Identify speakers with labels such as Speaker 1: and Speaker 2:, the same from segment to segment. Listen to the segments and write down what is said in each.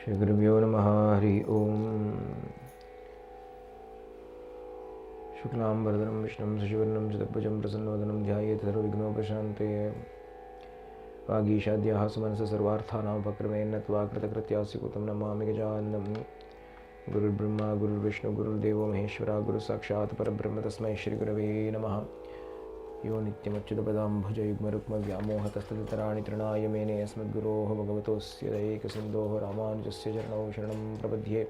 Speaker 1: श्रीगुरुभ्यो नमः। हरि ओम। शुक्लांबरधरं विष्णुं शशिवर्णं चतुर्भुजं प्रसन्नवदनं ध्यायेत् सर्वविघ्नोपशान्तये। वागीशाद्याः सुमनसः सर्वार्थानामुपक्रमेण नत्वा कृतकृत्यास्यकुतं नमामि गजाननं। गुरुर्ब्रह्मा गुरुर्विष्णु गुरुर्देवो महेश्वरः गुरुसाक्षात् परब्रह्म तस्मै श्रीगुरवे नमः। यो नित्यमच्युतपदाम्भुजयुग्मरुक्मव्यामोहतस्तदितराणि तृणाय मेने अस्मद्गुरोः भगवतोऽस्य दैकसिन्धोः रामानुजस्य चरणौ शरणं प्रपद्ये।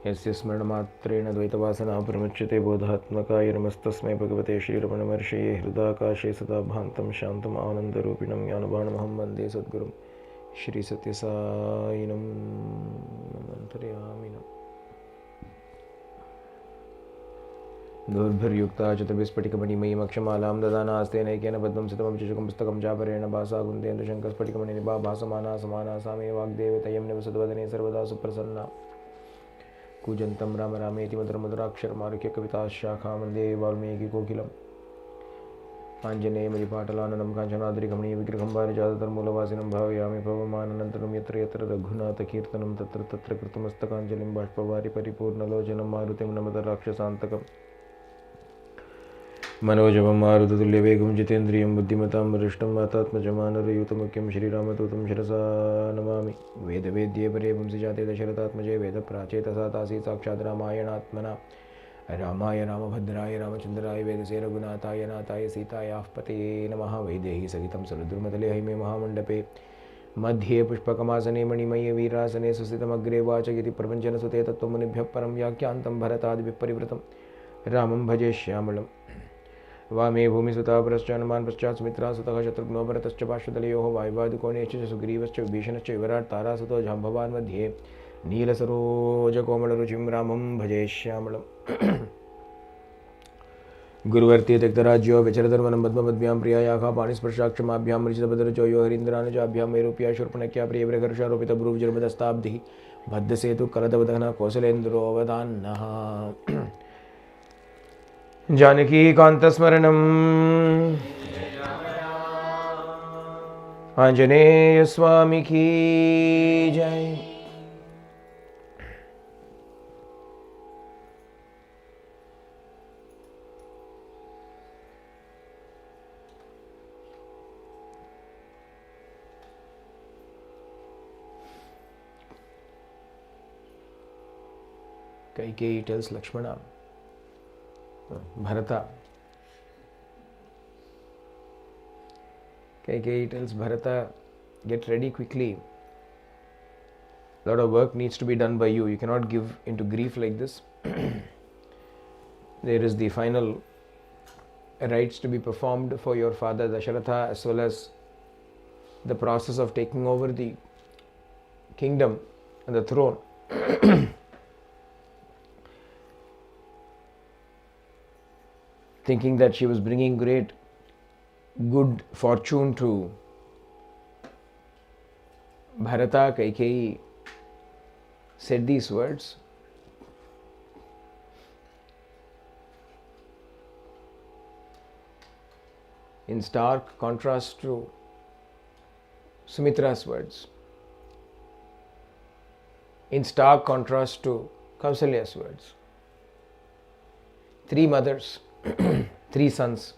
Speaker 1: यस्य स्मरणमात्रेण द्वैतवासना प्रमुच्यते बोधात्मकाय नमस्तस्मै भगवते श्रीरमणमहर्षये। हृदाकाशे सदा भान्तं शान्तम् आनन्दरूपिणं ज्ञानबाणमहं वन्दे सद्गुरुं श्रीसत्यसायिनं नमन्तर्यामिनम्। दोर्भिर्युक्ता चतुर्भिस्फटिकमणिमयीमक्षमालां ददानास्तेनैकेन पद्मं सितमभिषुकं पुस्तकं चापरेण भासा कुन्देन्दुशङ्कस्फटिकमणिनिभा भासमाना समाना सा मे वाग्देवतयं निवसद्वदने सर्वदा सुप्रसन्ना। कूजन्तं राम रामेति मधुरमधुराक्षरमारुह्य कविताशाखां वन्दे वाल्मीकिकोकिलम्। आञ्जनेयमणिपाटलाननं काञ्चनाद्रिकमणीयविग्रहं पारिजाततरुमूलवासिनं भावयामि भवमानन्तरं यत्र यत्र रघुनाथकीर्तनं तत्र तत्र कृतमस्तकाञ्जलिं बाष्पवारि परिपूर्णलोचनं मारुतिं नमत राक्षसान्तकम्। मनोजवं मारुततुल्यवेगं जितेन्द्रियं बुद्धिमतां वरिष्ठं वातात्मजमानरयूतमुख्यं श्रीरामदूतं शिरसा नमामि। वेदवेद्ये परे पुंसि जाते दशरथात्मजे वेदप्राचेतसा तासीत् साक्षात् रामायणात्मना। रामाय रामभद्राय रामचन्द्राय वेदसे रघुनाथाय नाथाय सीतायाः पतये नमः। वैदेही सहितं सरुद्रुमतले हैमे महामण्डपे मध्ये पुष्पकमासने मणिमये वीरासने सुस्थितमग्रे वाचयति प्रपञ्चनसुते तत्त्वमुनिभ्यः परं व्याख्यान्तं भरतादिभिः परिवृतं रामं भजे श्यामलम्। वामे भूमिसुता परश्च हनुमान् पश्चात् सुमित्रा सुतः शत्रुघ्नो भरतश्च पार्श्वदलयोः वायुवादिकोणेश्च सुग्रीवश्च विभीषणश्च विराट् तारासुतो जाम्बवान् मध्ये नीलसरोजकोमलरुचिं रामं भजे श्यामलम्। गुरुवर्ती त्यक्तराज्यो व्यचरधर्मनं पद्मपद्भ्यां प्रियायाः पाणिस्पर्शाक्षमाभ्यां मृचितभद्रचो यो हरीन्द्रानुजाभ्यां वैरूप्या शूर्पणख्या प्रियवृकर्षारोपितभ्रूविजृम्भदस्ताब्धिः बद्धसेतु कलदवदहनः कौसलेन्द्रोऽवदान्नः। जानकीकान्तस्मरणम् आञ्जनेयस्वामी की जय। Kaikeyi tells Lakshmana, Bharata. Kaikeyi tells Bharata, get ready quickly. A lot of work needs to be done by you. You cannot give into grief like this. There is the final rites to be performed for your father Dasharatha, as well as the process of taking over the kingdom and the throne. Thinking that she was bringing great good fortune to Bharata, Kaikeyi said these words. In stark contrast to Sumitra's words, in stark contrast to Kausalya's words. Three mothers, three sons,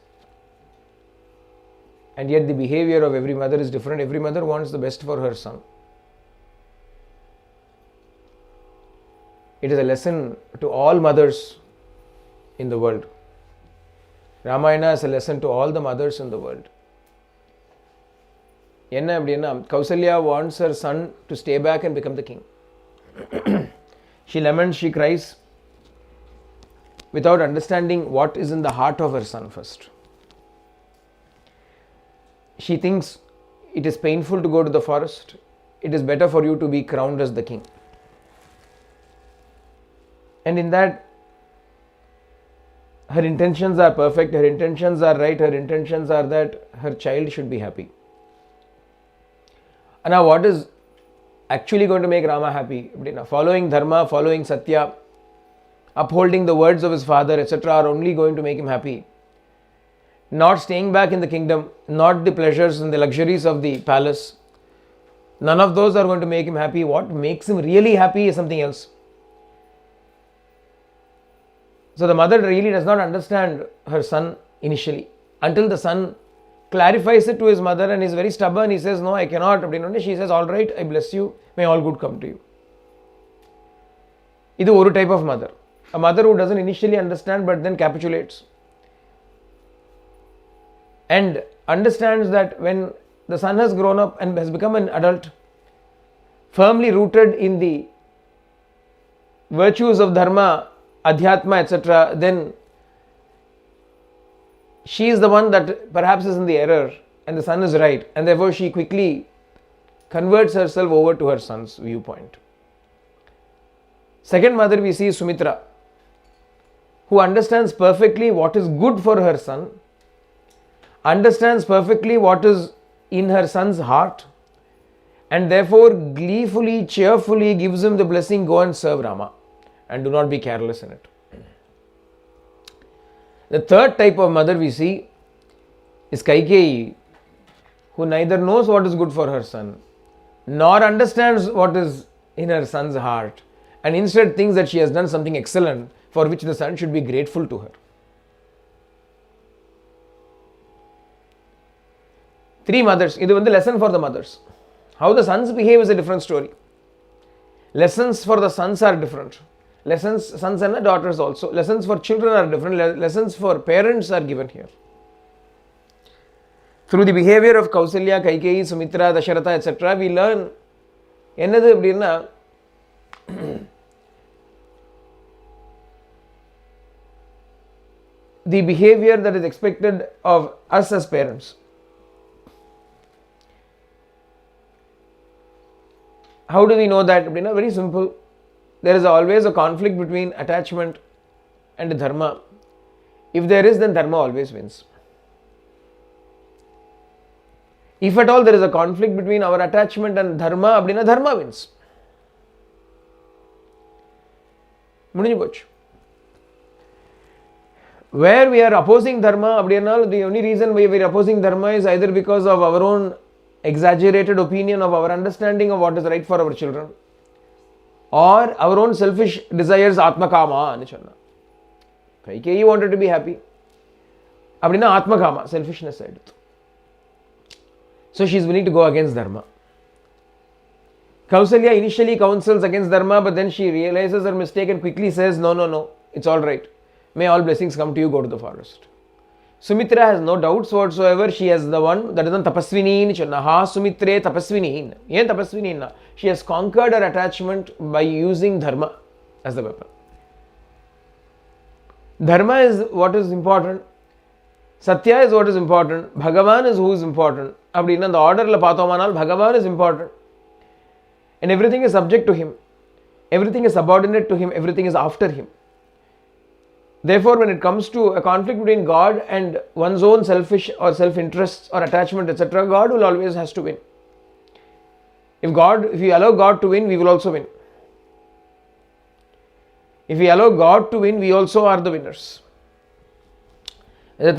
Speaker 1: and yet the behavior of every mother is different. Every mother wants the best for her son. It is a lesson to all mothers in the world. Ramayana is a lesson to all the mothers in the world. Enna appadina, Kausalya wants her son to stay back and become the king. She laments, she cries, without understanding what is in the heart of her son first. She thinks it is painful to go to the forest. It is better for you to be crowned as the king. And in that, her intentions are perfect, her intentions are right, her intentions are that her child should be happy. And now what is actually going to make Rama happy? Following dharma, following satya, upholding the words of his father, etc., are only going to make him happy. not staying back in the kingdom, not the pleasures and the luxuries of the palace. None of those are going to make him happy. What makes him really happy is something else. So the mother really does not understand her son initially until the son clarifies it to his mother and is very stubborn. He says, no, I cannot. She says, all right, I bless you. May all good come to you. This is one type of mother. A mother who doesn't initially understand but then capitulates. And understands that when the son has grown up and has become an adult, firmly rooted in the virtues of dharma, adhyatma, etc., then she is the one that perhaps is in the error and the son is right, and therefore she quickly converts herself over to her son's viewpoint. Second mother we see Sumitra, who understands perfectly what is good for her son, understands perfectly what is in her son's heart, and therefore gleefully, cheerfully gives him the blessing, go and serve Rama and do not be careless in it. The third type of mother we see is Kaikeyi, who neither knows what is good for her son nor understands what is in her son's heart, and instead thinks that she has done something excellent for which the son should be grateful to her. Three mothers. This is the lesson for the mothers. How the sons behave is a different story. Lessons for the sons are different. Lessons, sons and daughters also. Lessons for children are different. Lessons for parents are given here. Through the behavior of Kausalya, Kaikeyi, Sumitra, Dasharatha, etc., we learn the behavior that is expected of us as parents. How do we know that? Very simple. There is always a conflict between attachment and dharma. If there is, then dharma always wins. If at all there is a conflict between our attachment and dharma, dharma wins. Where we are opposing dharma, the only reason we are opposing dharma is either because of our own exaggerated opinion of our understanding of what is right for our children, or our own selfish desires, atmakama. Kaikeyi wanted to be happy. Atmakama, selfishness side. So she is willing to go against dharma. Kausalya initially counsels against dharma, but then she realizes her mistake and quickly says, no, it's all right. May all blessings come to you, go to the forest. Sumitra has no doubts whatsoever. She is the one that is tapaswini. Ha Sumitre tapaswini. Yen tapaswini. She has conquered her attachment by using dharma as the weapon. Dharma is what is important. Satya is what is important. Bhagavan is who is important. Abdina the order la pathomanal Bhagavan is important. And everything is subject to him. Everything is subordinate to him. Everything is after him. Therefore, when it comes to a conflict between God and one's own selfish or self-interests or attachment, etc., God will always has to win. If we allow God to win, we will also win. If we allow God to win, we also are the winners. We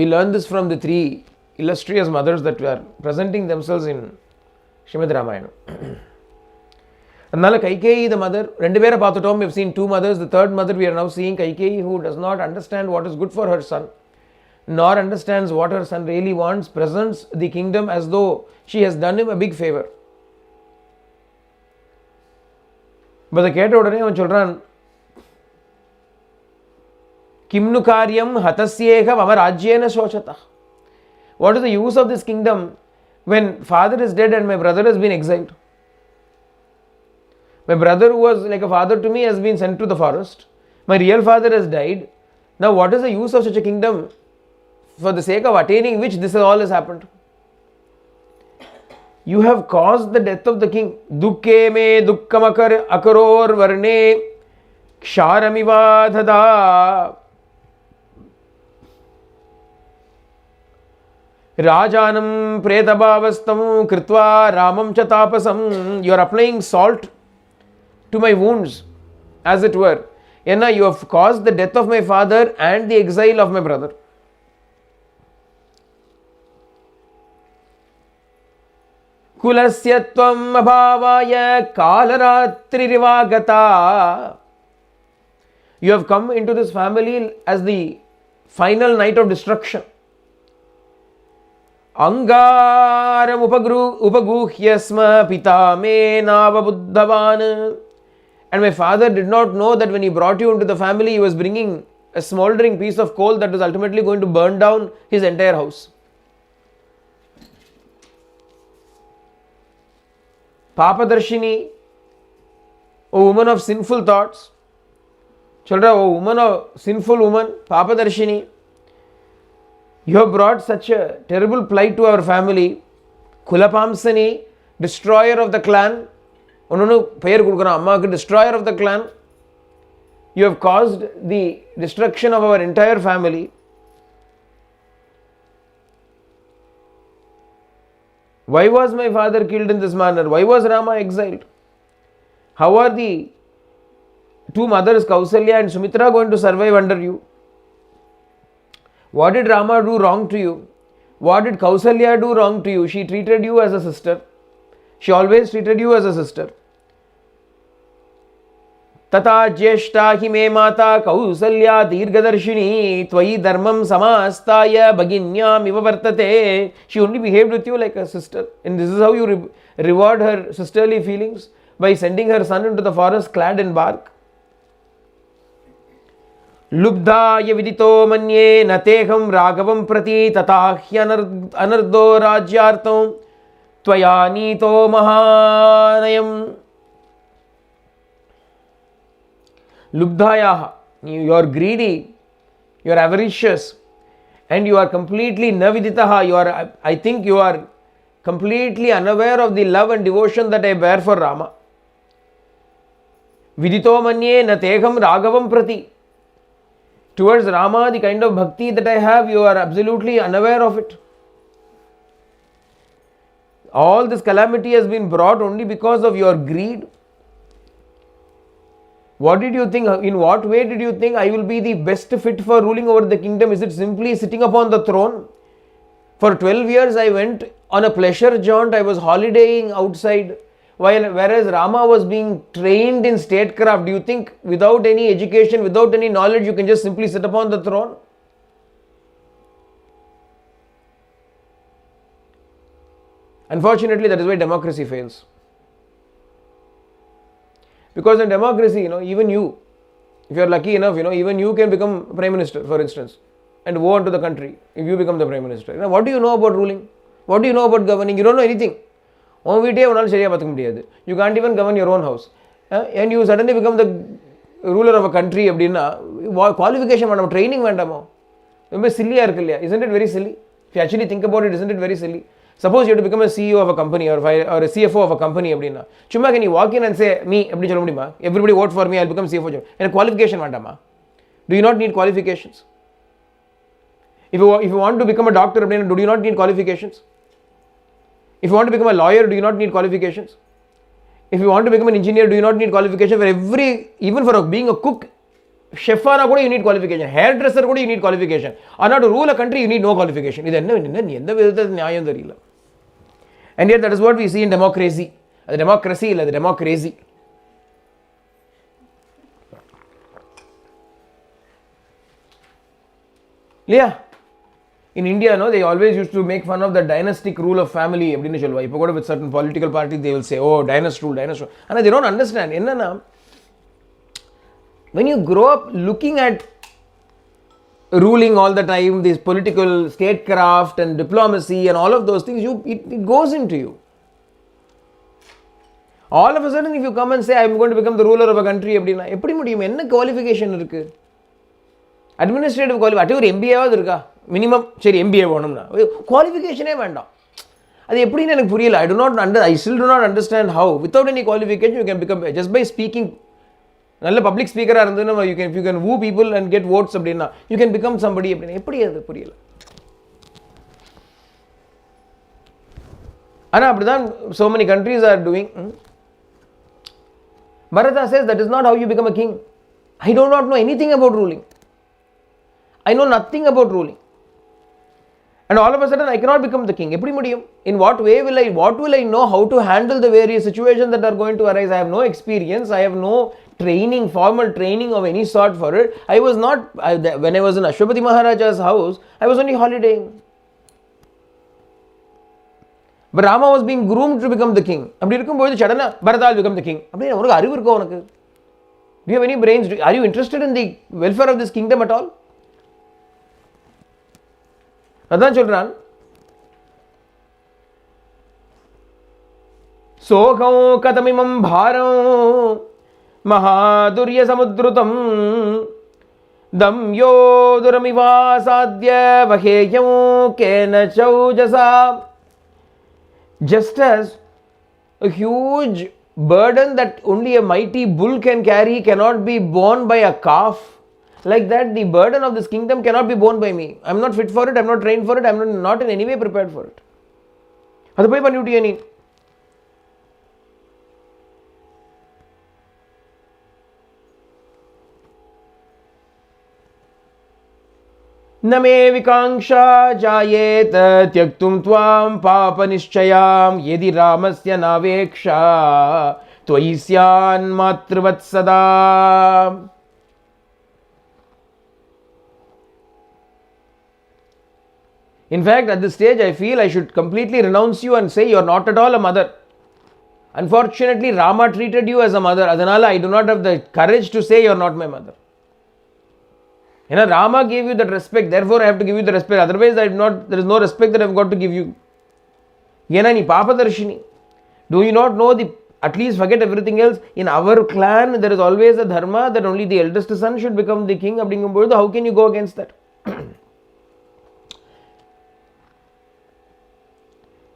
Speaker 1: learn this from the three illustrious mothers that were presenting themselves in Srimad Ramayana. Annala Kaikeyi, the mother, we have seen two mothers. The third mother we are now seeing, Kaikeyi, who does not understand what is good for her son, nor understands what her son really wants, presents the kingdom as though she has done him a big favor. But the கேட்ட உடனே அவன் சொல்றான், Kimnu karyam hatasyeha mama rajyena shochata. What is the use of this kingdom when father is dead and my brother has been exiled? My brother, who was like a father to me, has been sent to the forest. My real father has died. Now what is the use of such a kingdom for the sake of attaining which this all has happened? You have caused the death of the king. Dukke me dukkam akaror varne ksharamiva dhada. Rajanam pretabhavastam kritva ramam chatapasam. You are applying salt to my wounds, as it were. You have caused the death of my father and the exile of my brother. कुलस्य त्वम् अभावाय कालरात्रिरिवागता. You have come into this family as the final night of destruction. Angaram upaguhyasma pita me navabuddhavan. And my father did not know that when he brought you into the family, he was bringing a smoldering piece of coal that was ultimately going to burn down his entire house. Papadarshini, a woman of sinful thoughts. Children, a woman of sinful woman, Papadarshini, you have brought such a terrible plight to our family. Kulapamsani, destroyer of the clan. Destroyer of the clan. You have caused the destruction of our entire family. Why was my father killed in this manner? Why was Rama exiled? How are the two mothers, Kausalya and Sumitra, going to survive under you? What did Rama do wrong to you? What did Kausalya do wrong to you? She treated you as a sister. She always treated you as a sister. Tata jyeshta hi me mata Kausalya dirgadarshini tvayi dharmam samastaya bhaginyam iva vartate. She only behaved with you like a sister. And this is how you reward her sisterly feelings, by sending her son into the forest clad in bark. Lubdaya vidito manye nateham raghavam prati tatahyanardo rajyartam tvayanito mahanayam. Lubdhayaha, you are greedy, you are avaricious, and you are completely naviditaha. I think you are completely unaware of the love and devotion that I bear for Rama. Vidito manye nateham raghavam prati. Towards Rama, the kind of bhakti that I have, you are absolutely unaware of it. All this calamity has been brought only because of your greed. What did you think? In what way did you think I will be the best fit for ruling over the kingdom? Is it simply sitting upon the throne? For 12 years I went on a pleasure jaunt. I was holidaying outside, whereas Rama was being trained in statecraft. Do you think without any education, without any knowledge, you can just simply sit upon the throne? Unfortunately, that is why democracy fails. Because in democracy, even you, if you are lucky enough, even you can become Prime Minister, for instance, and go on to the country if you become the Prime Minister. What do you know about ruling? What do you know about governing? You don't know anything. You can't even govern your own house. And you suddenly become the ruler of a country. Qualification, training, silly. Isn't it very silly? If you actually think about it, isn't it very silly? Suppose you have to become a CEO of a company or a CFO of a company. Chumma, can you walk in and say, me, everybody vote for me, I'll become CFO. And qualification, do you not need qualifications? If you want to become a doctor, do you not need qualifications? If you want to become a lawyer, do you not need qualifications? If you want to become an engineer, do you not need qualifications? Even for being a cook, chef, you need qualification. Hairdresser, you need qualification. And to rule a country, you need no qualification. And yet that is what we see in democracy. The democracy. Yeah. In India, they always used to make fun of the dynastic rule of family. If you go with certain political parties, they will say, oh, dynasty rule. And they don't understand. When you grow up looking at ruling all the time, this political statecraft and diplomacy and all of those things, it goes into you. All of a sudden, if you come and say, I am going to become the ruler of a country, what qualification is there? Administrative qualification, MBA minimum MBA qualification. I still do not understand how. Without any qualification, you can become, just by speaking. Public speaker, if you can woo people and get votes, you can become somebody. So many countries are doing. Bharata says that is not how you become a king. I do not know anything about ruling. I know nothing about ruling. And all of a sudden I cannot become the king. Eppadi mudiyum? In what way will I know how to handle the various situations that are going to arise? I have no experience, I have no training, formal training of any sort for it. When I was in Ashwapati Maharaja's house, I was only holidaying. But Rama was being groomed to become the king. அப்படி இருக்கும்போது சடனா Bharata will become the king. அப்படி உனக்கு அறிவு இருக்கோ உனக்கு? Do you have any brains? Are you interested in the welfare of this kingdom at all? அதான் சொல்றான். சோகம் கதமிமம் பாரம் மகாதுரிய சமுத்ருதம் தம் யோதுரமிவாசாத்ய வகேயம் கேன சௌஜசா. Just as a huge burden that only a mighty bull can carry cannot be borne by a calf, like that the burden of this kingdom cannot be borne by me. I am not fit for it, I am not trained for it, I am not in any way prepared for it. அது போய் பண்ணிவிட்டியா நீ? न मे विकांक्षा जायेत त्यक्तुं त्वां पापनिश्चयां यदि रामस्य नावेक्षा त्वयि स्यान्मातृवत्सदा. In fact, at this stage I feel I should completely renounce you and say you are not at all a mother. Unfortunately, Rama treated you as a mother. Adanala I do not have the courage to say you are not my mother. Rama gave you that respect, therefore I have to give you the respect. Otherwise, there is no respect that I have got to give you. Yena ni Papadarshini. Do you not know at least forget everything else? In our clan, there is always a dharma that only the eldest son should become the king. How can you go against that?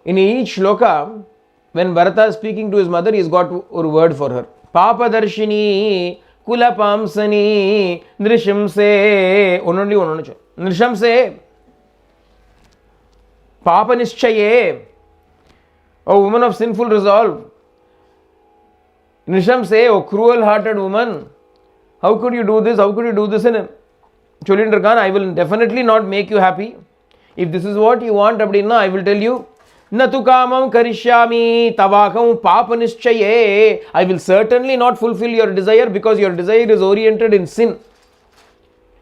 Speaker 1: In each shloka, when Bharata is speaking to his mother, he has got a word for her. Papadarshini. Kulapamsani Nrishamse. Only one. Nrishamse Papanishchaye. O woman of sinful resolve. Nrishamse, O cruel hearted woman. How could you do this? How could you do this in him? Cholindrakan, I will definitely not make you happy. If this is what you want, Abdina, I will tell you. Natukamam karishyami tavakam papanishchaye. I will certainly not fulfill your desire because your desire is oriented in sin.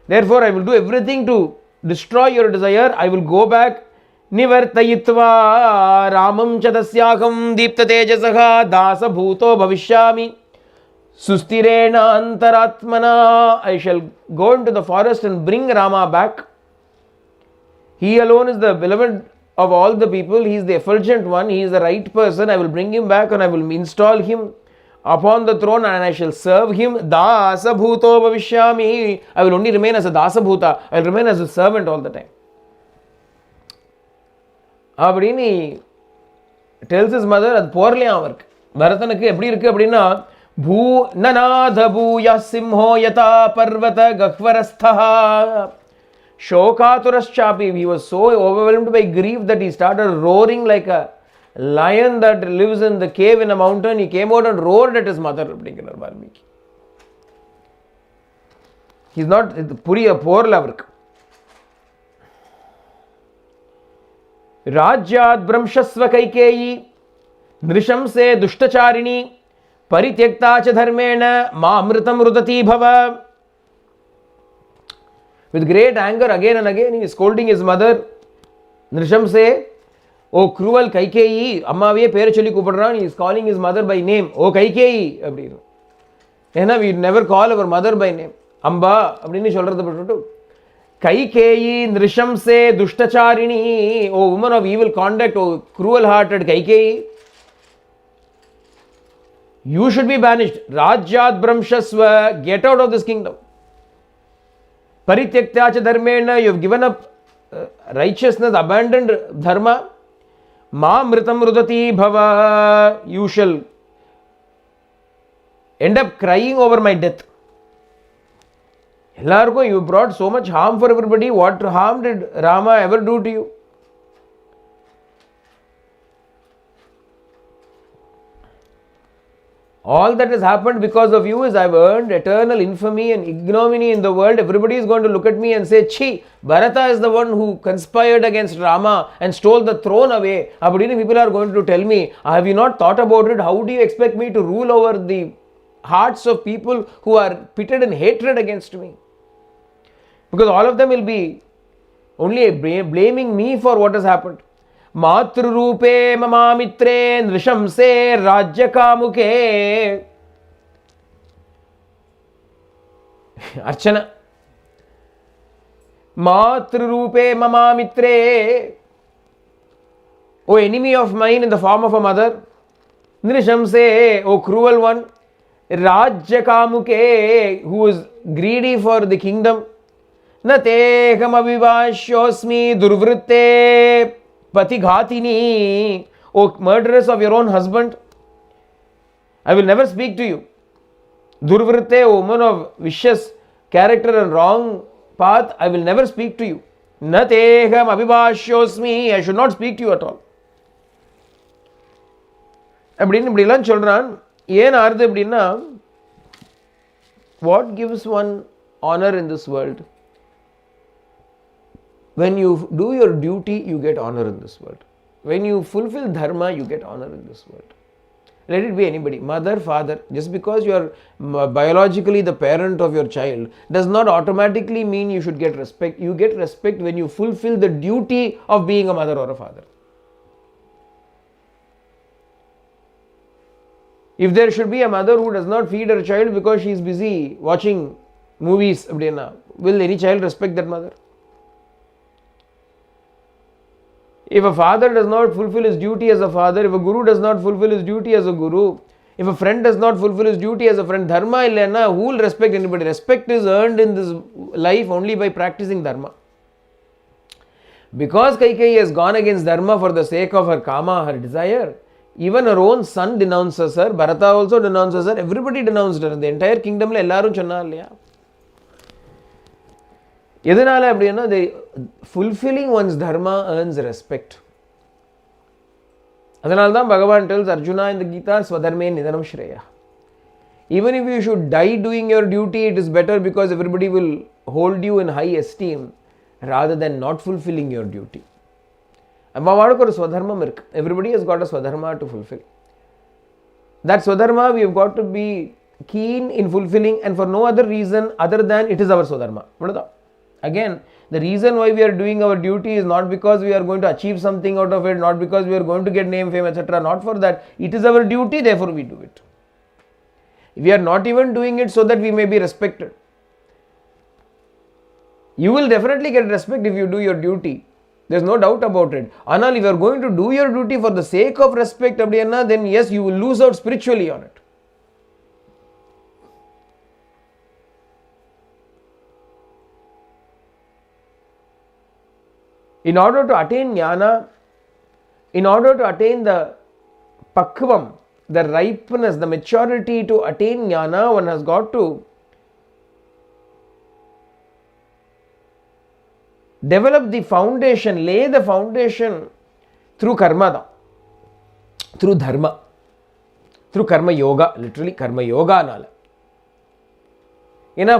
Speaker 1: Therefore, I will do everything to destroy your desire. I will go back. Nivartayitva ramam chadasyakam deepta tejasaha dasa bhuto bhavishyami sustirena antaratmana. I shall go into the forest and bring Rama back. He alone is the beloved of all the people. He is the effulgent one, he is the right person. I will bring him back and I will install him upon the throne and I shall serve him. Dasa bhuto bhavishyami. I will only remain as a dasa bhuta. I will remain as a servant all the time. Abdini tells his mother, அது போர்லையாம் அவருக்கு. பரதனுக்கு எப்படி இருக்கு அப்படின்னா, பூ நநாத பூயா சிம்ஹோ யதா பர்வத கஹ்வரஸ்தஹா. Shokaturaschapi. He was so overwhelmed by grief that he started roaring like a lion that lives in the cave in a mountain. He came out and roared at his mother. He's not Puri, poor lover. Rajyad Brahmshasva Kaikeyi Nrishamse Dushtacharini Parityakta cha dharmena Mamritam Rudati Bhava. With great anger, again and again, he is scolding his mother. Nrishamse, O cruel Kaikeyi, Ammaviye per choli kupadran. He is calling his mother by name. O Kaikeyi. We never call our mother by name. Amba. Kaikeyi Nrishamse Dushtacharini. O woman of evil conduct, O cruel hearted Kaikeyi. You should be banished. Rajyat Brahmshasva. Get out of this kingdom. Parityakta cha dharmena. You have given up righteousness, abandoned dharma. Ma mritam rudati bhava. You shall end up crying over my death. Ellarko, you brought so much harm for everybody. What harm did Rama ever do to you? All that has happened because of you is I've earned eternal infamy and ignominy in the world. Everybody is going to look at me and say, Chi, Bharata is the one who conspired against Rama and stole the throne away. Abadini people are going to tell me, have you not thought about it? How do you expect me to rule over the hearts of people who are pitted in hatred against me? Because all of them will be only blaming me for what has happened. मातृरूपे ममामित्रे नृशंसे राज्यकामुके. Archana. मातृरूपे ममामित्रे, O enemy of mine in the form of a mother. Nrishamse, O cruel one. Rajyakamuke, who is greedy for the kingdom. Nateham avivashyosmi durvritte Patighatini, O murderess of your own husband, I will never speak to you. Durvritte, O woman of vicious character and wrong path, I will never speak to you. Nateham abhibashyosmi, I should not speak to you at all. அப்படின்னு இப்படிலாம் சொல்கிறான். ஏன் ஆறுது அப்படின்னா, what gives one honor in this world? When you do your duty, you get honor in this world. When you fulfill dharma, you get honor in this world. Let it be anybody, mother, father. Just because you are biologically the parent of your child does not automatically mean you should get respect. You get respect when you fulfill the duty of being a mother or a father. If there should be a mother who does not feed her child because she is busy watching movies, will any child respect that mother? If a father does not fulfill his duty as a father, if a guru does not fulfill his duty as a guru, if a friend does not fulfill his duty as a friend, dharma illana, who will respect anybody? Respect is earned in this life only by practicing dharma. Because Kaikeyi has gone against dharma for the sake of her kama, her desire, even her own son denounces her, Bharata also denounces her, everybody denounced her. In the entire kingdom, ellarum sonna illaya. எதனால அப்படின்னா, fulfilling one's dharma earns respect. அதனால தான் பகவான் tells Arjuna in the Gita, Swadharme Nidanam Shreya. Even if you should die doing your duty, it is better because everybody will hold you in high esteem rather than not fulfilling your duty. அம்மாவாளுக்கு ஒரு ஸ்வதர்மம் இருக்கு. Everybody has got a swadharma to fulfill. That swadharma we have got to be keen in fulfilling, and for no other reason other than it is our swadharma. Again, the reason why we are doing our duty is not because we are going to achieve something out of it, not because we are going to get name, fame, etc. Not for that. It is our duty, therefore we do it. We are not even doing it so that we may be respected. You will definitely get respect if you do your duty. There is no doubt about it. Anal, if you are going to do your duty for the sake of respect, then yes, you will lose out spiritually on it. In order to attain jnana, in order to attain the pakvam, the ripeness, the maturity to attain jnana, one has got to develop the foundation, lay the foundation through karma, through dharma, through karma yoga, literally karma yoga nala.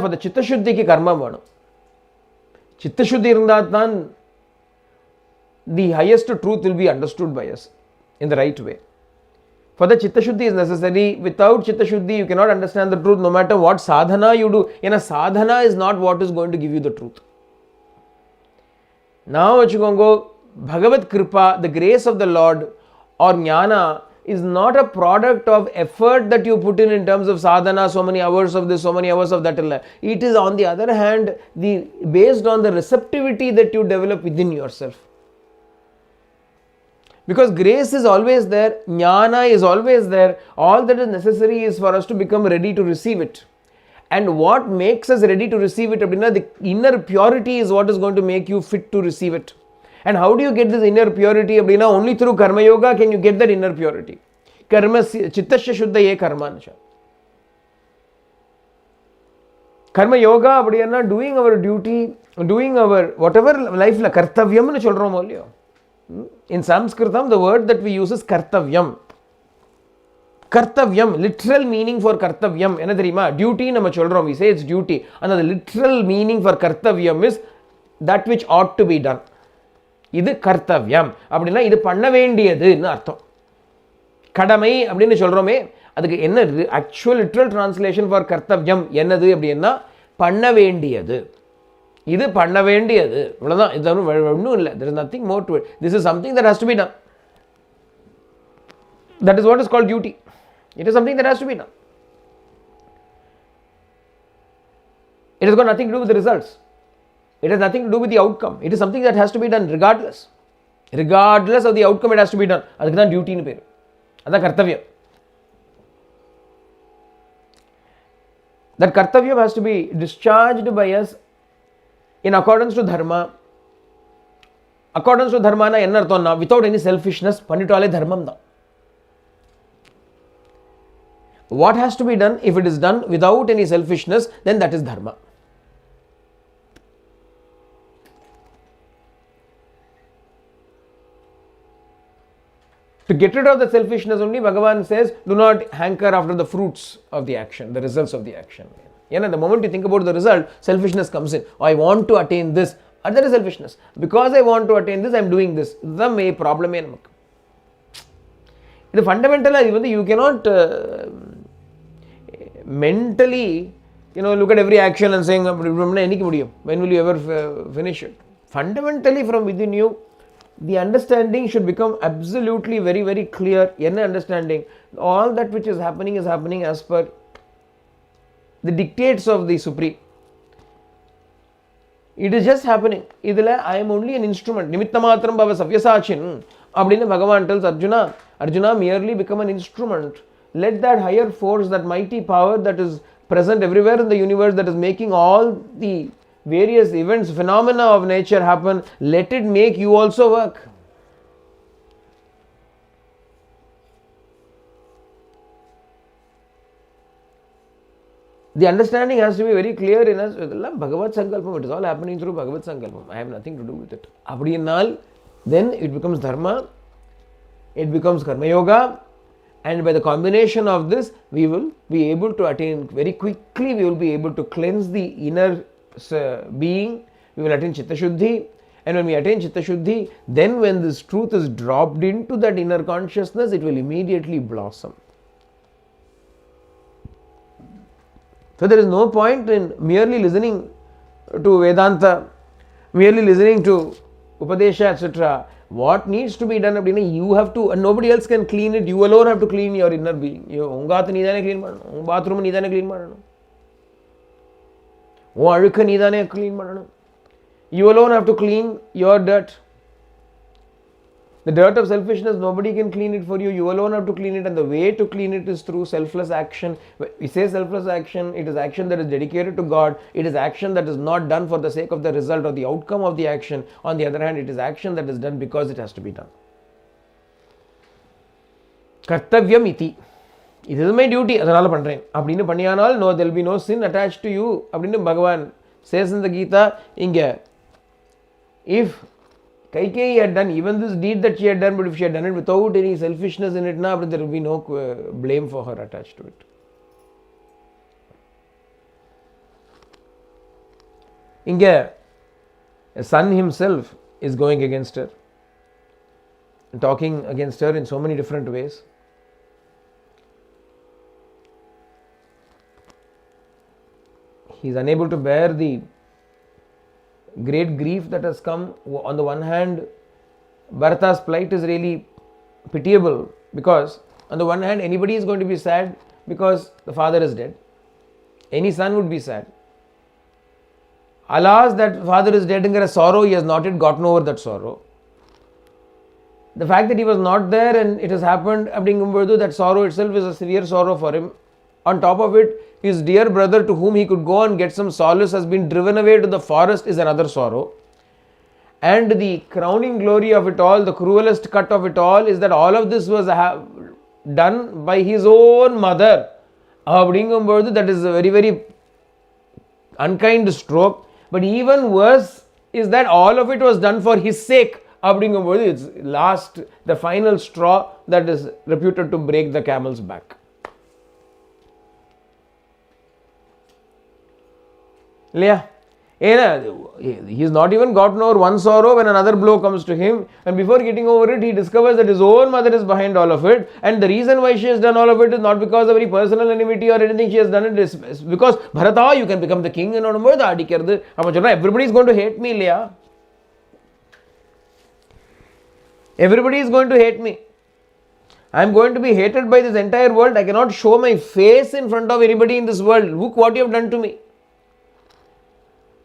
Speaker 1: For the chitta shuddhi ki karma vanu. Chitta shuddhi irundathan the highest truth will be understood by us in the right way. For the chitta shuddhi is necessary. Without chitta shuddhi, you cannot understand the truth no matter what sadhana you do. Sadhana is not what is going to give you the truth. Now, Bhagavad Kripa, the grace of the Lord or jnana, is not a product of effort that you put in terms of sadhana, so many hours of this, so many hours of that. It is, on the other hand, based on the receptivity that you develop within yourself. Because grace is always there, jnana is always there. All that is necessary is for us to become ready to receive it. And what makes us ready to receive it? The inner purity is what is going to make you fit to receive it. And how do you get this inner purity? Only through karma yoga can you get that inner purity. Karma chittasya shuddha ye karma. Karma yoga, doing our duty, doing our whatever life, kartavyam cholrom olyo. In Sanskritam, the word that we use is kartavyam. கர்த்தவ்யம், literal meaning for கர்த்தவ்யம் என்ன தெரியுமா? Duty நம்ம சொல்றோம், we say it's duty. அந்த literal meaning for கர்த்தவ்யம் is that which ought to be done. இது கர்த்தவ்யம் அப்படின்னா இது பண்ண வேண்டியதுன்னு அர்த்தம். கடமை அப்படின்னு சொல்றோமே, அதுக்கு என்ன actual literal translation for Kartavyam என்னது அப்படின்னா பண்ண வேண்டியது. இது பண்ண வேண்டியது, இவ்வளவுதான். இது ஒன்றும் இல்லை. there is nothing more to it. This is something that has to be done. That is what is called duty. It is something that has to be done. It has got nothing to do with the results. It has nothing to do with the outcome. It is something that has to be done regardless. Regardless of the outcome, it has to be done. அதுக்கு தான் டியூட்டின்னு பேர். அதான் Kartavyam. That kartavyam has to be discharged by us in accordance to dharma. Accordance to dharma na enna artham na without any selfishness பண்ணிட்டாலே தர்மம் தான். What has to be done, if it is done without any selfishness, then that is dharma. To get rid of the selfishness only, Bhagavan says, do not hanker after the fruits of the action, the results of the action. And the moment you think about the result, selfishness comes in. Oh, I want to attain this. And that is selfishness. Because I want to attain this, I am doing this. The main problem is the fundamental, you cannot mentally, look at every action and saying, when will you ever finish it? Fundamentally, from within you, the understanding should become absolutely very, very clear. Enna understanding? All that which is happening as per the dictates of the Supreme. It is just happening. Idhila I am only an instrument. Nimittamatram bhava savyasachin. Abdina Bhagavan tells Arjuna, Arjuna merely become an instrument. Let that higher force, that mighty power that is present everywhere in the universe, that is making all the various events, phenomena of nature happen, let it make you also work. The understanding has to be very clear in us. Bhagavad Sankalpam, it is all happening through Bhagavad Sankalpam. I have nothing to do with it. Abdinal, then it becomes dharma, it becomes karma yoga, and by the combination of this, we will be able to attain very quickly, we will be able to cleanse the inner being, we will attain Chitta Shuddhi, and when we attain Chitta Shuddhi, then when this truth is dropped into that inner consciousness, it will immediately blossom. So there is no point in merely listening to Vedanta, merely listening to Upadesha, etc. What needs to be done, you have to, and nobody else can clean it. You alone have to clean your inner being. Ungath needane clean pananum, un bathroom needane clean pananum, un alukka needane clean pananum. You alone have to clean your dirt. The dirt of selfishness, nobody can clean it for you. You alone have to clean it, and the way to clean it is through selfless action. We say selfless action, it is action that is dedicated to God. It is action that is not done for the sake of the result or the outcome of the action. On the other hand, it is action that is done because it has to be done. Kartavyam iti. It is my duty. Adanal pandren. Appadinu panniyanal, no, there will be no sin attached to you. Appadinu Bhagavan says in the Gita, inge, if Kaikeyi had done even this deed that she had done, but if she had done it without any selfishness in it, there will be no blame for her attached to it. Inge, a son himself is going against her, talking against her in so many different ways. He is unable to bear the great grief that has come. On the one hand, Bharata's plight is really pitiable, because on the one hand, anybody is going to be sad because the father is dead. Any son would be sad. Alas, that father is dead and there is sorrow, he has not yet gotten over that sorrow. The fact that he was not there and it has happened, that sorrow itself is a severe sorrow for him. On top of it, his dear brother to whom he could go and get some solace has been driven away to the forest is another sorrow. And the crowning glory of it all, the cruelest cut of it all, is that all of this was done by his own mother. That is a very, very unkind stroke. But even worse is that all of it was done for his sake. It's the final straw that is reputed to break the camel's back. இல்லையா? ஏன்னா he has not even gotten over one sorrow when another blow comes to him, and before getting over it he discovers that his own mother is behind all of it, and the reason why she has done all of it is not because of any personal enmity or anything. She has done it is because Bharata, you can become the king என்னும்போது அடிக்கிறது. அப்ப சொல்றா everybody is going to hate me இல்லையா? Everybody is going to hate me. I am going to be hated by this entire world. I cannot show my face in front of anybody in this world. Look what you have done to me.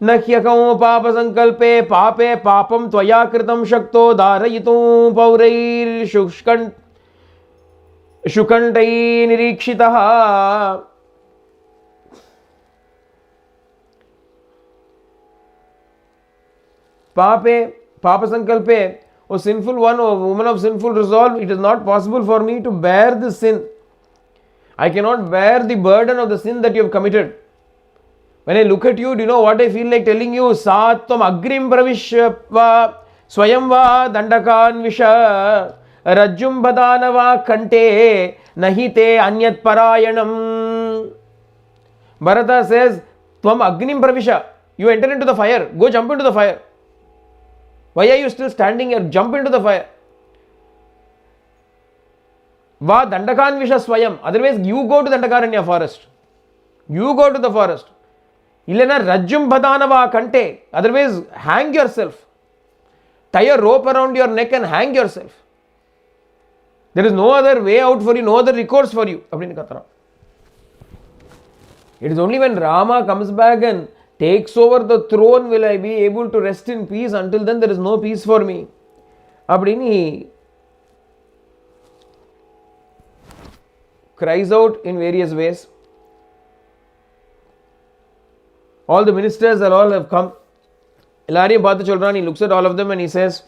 Speaker 1: न ह्यकं पाप संकल्पे पापे पापं त्वया कृतं शक्तो धारयितुं पौरैर्शुकण्ठैः निरीक्षितः. पापे पाप संकल्पे, O sinful one, O woman of sinful resolve, it is not possible for me to bear this sin. I cannot bear the burden of the sin that you have committed. When I look at you, do you know what I feel like telling you? Satvam agrim pravishva swayam va dandakan visha rajjum badanava kante nahite anyat parayanam. Bharata says, Tvam agnim pravisha. You enter into the fire. Go jump into the fire. Why are you still standing here? Jump into the fire. Va dandakan visha swayam. Otherwise, you go to the Dandakaranya forest. You go to the forest. Illana rajjum badanava kante. Otherwise, hang yourself. Tie a rope around your neck and hang yourself. There is no other way out for you, no other recourse for you. It is only when Rama comes back and takes over the throne will I be able to rest in peace. Until then, there is no peace for me. He cries out in various ways. All the ministers all have come. He looks at all of them and he says,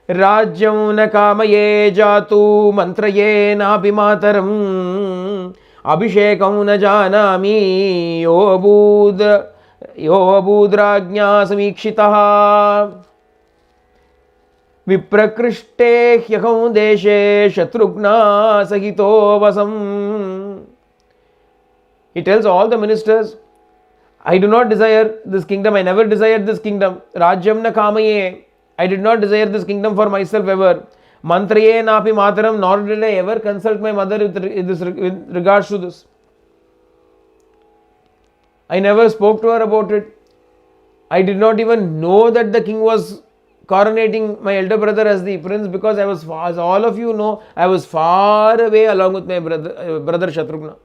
Speaker 1: Rajyam na kamaye jatu mantraye na bimataram abhishekam na janami yobudrajna samikshitaha viprakrishte hyakam deshe shatrugna sahito vasam. He tells all the ministers, I do not desire this kingdom. I never desired this kingdom. Rajyam na kamaye. I did not desire this kingdom for myself ever. Mantraye napi mataram. Nor did I ever consult my mother with regards to this. I never spoke to her about it. I did not even know that the king was coronating my elder brother as the prince, because I was, as all of you know, I was far away along with my brother Shatrugna.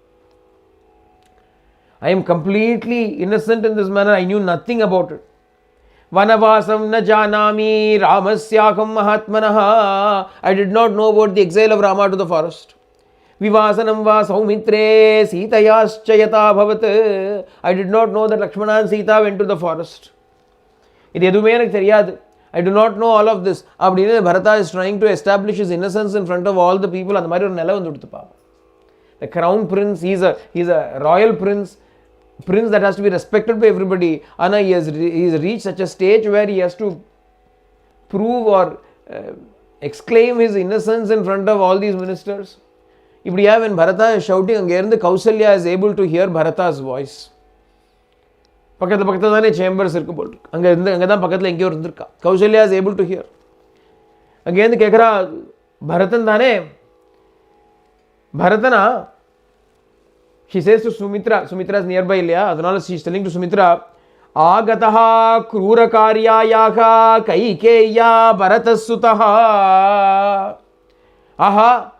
Speaker 1: I am completely innocent in this manner. I knew nothing about it. Vanavasam na janami ramasyakam mahatmanaha. I did not know about the exile of Rama to the forest. Vivasanam va saumitre sitayascha bhavat. I did not know that Lakshmana and Sita went to the forest. I do not know all of this. Bharata is trying to establish his innocence in front of all the people. The crown prince, he is a royal prince that has to be respected by everybody. And he has reached such a stage where he has to prove or exclaim his innocence in front of all these ministers. When Bharata is shouting, Kausalya is able to hear Bharata's voice. Chambers Kausalya is able to hear. Again, Bharatana, she says to Sumitra, Sumitra is nearby, she is telling to Sumitra, Agataha krura karyayaha kaikeya bharatasutaha. Aha,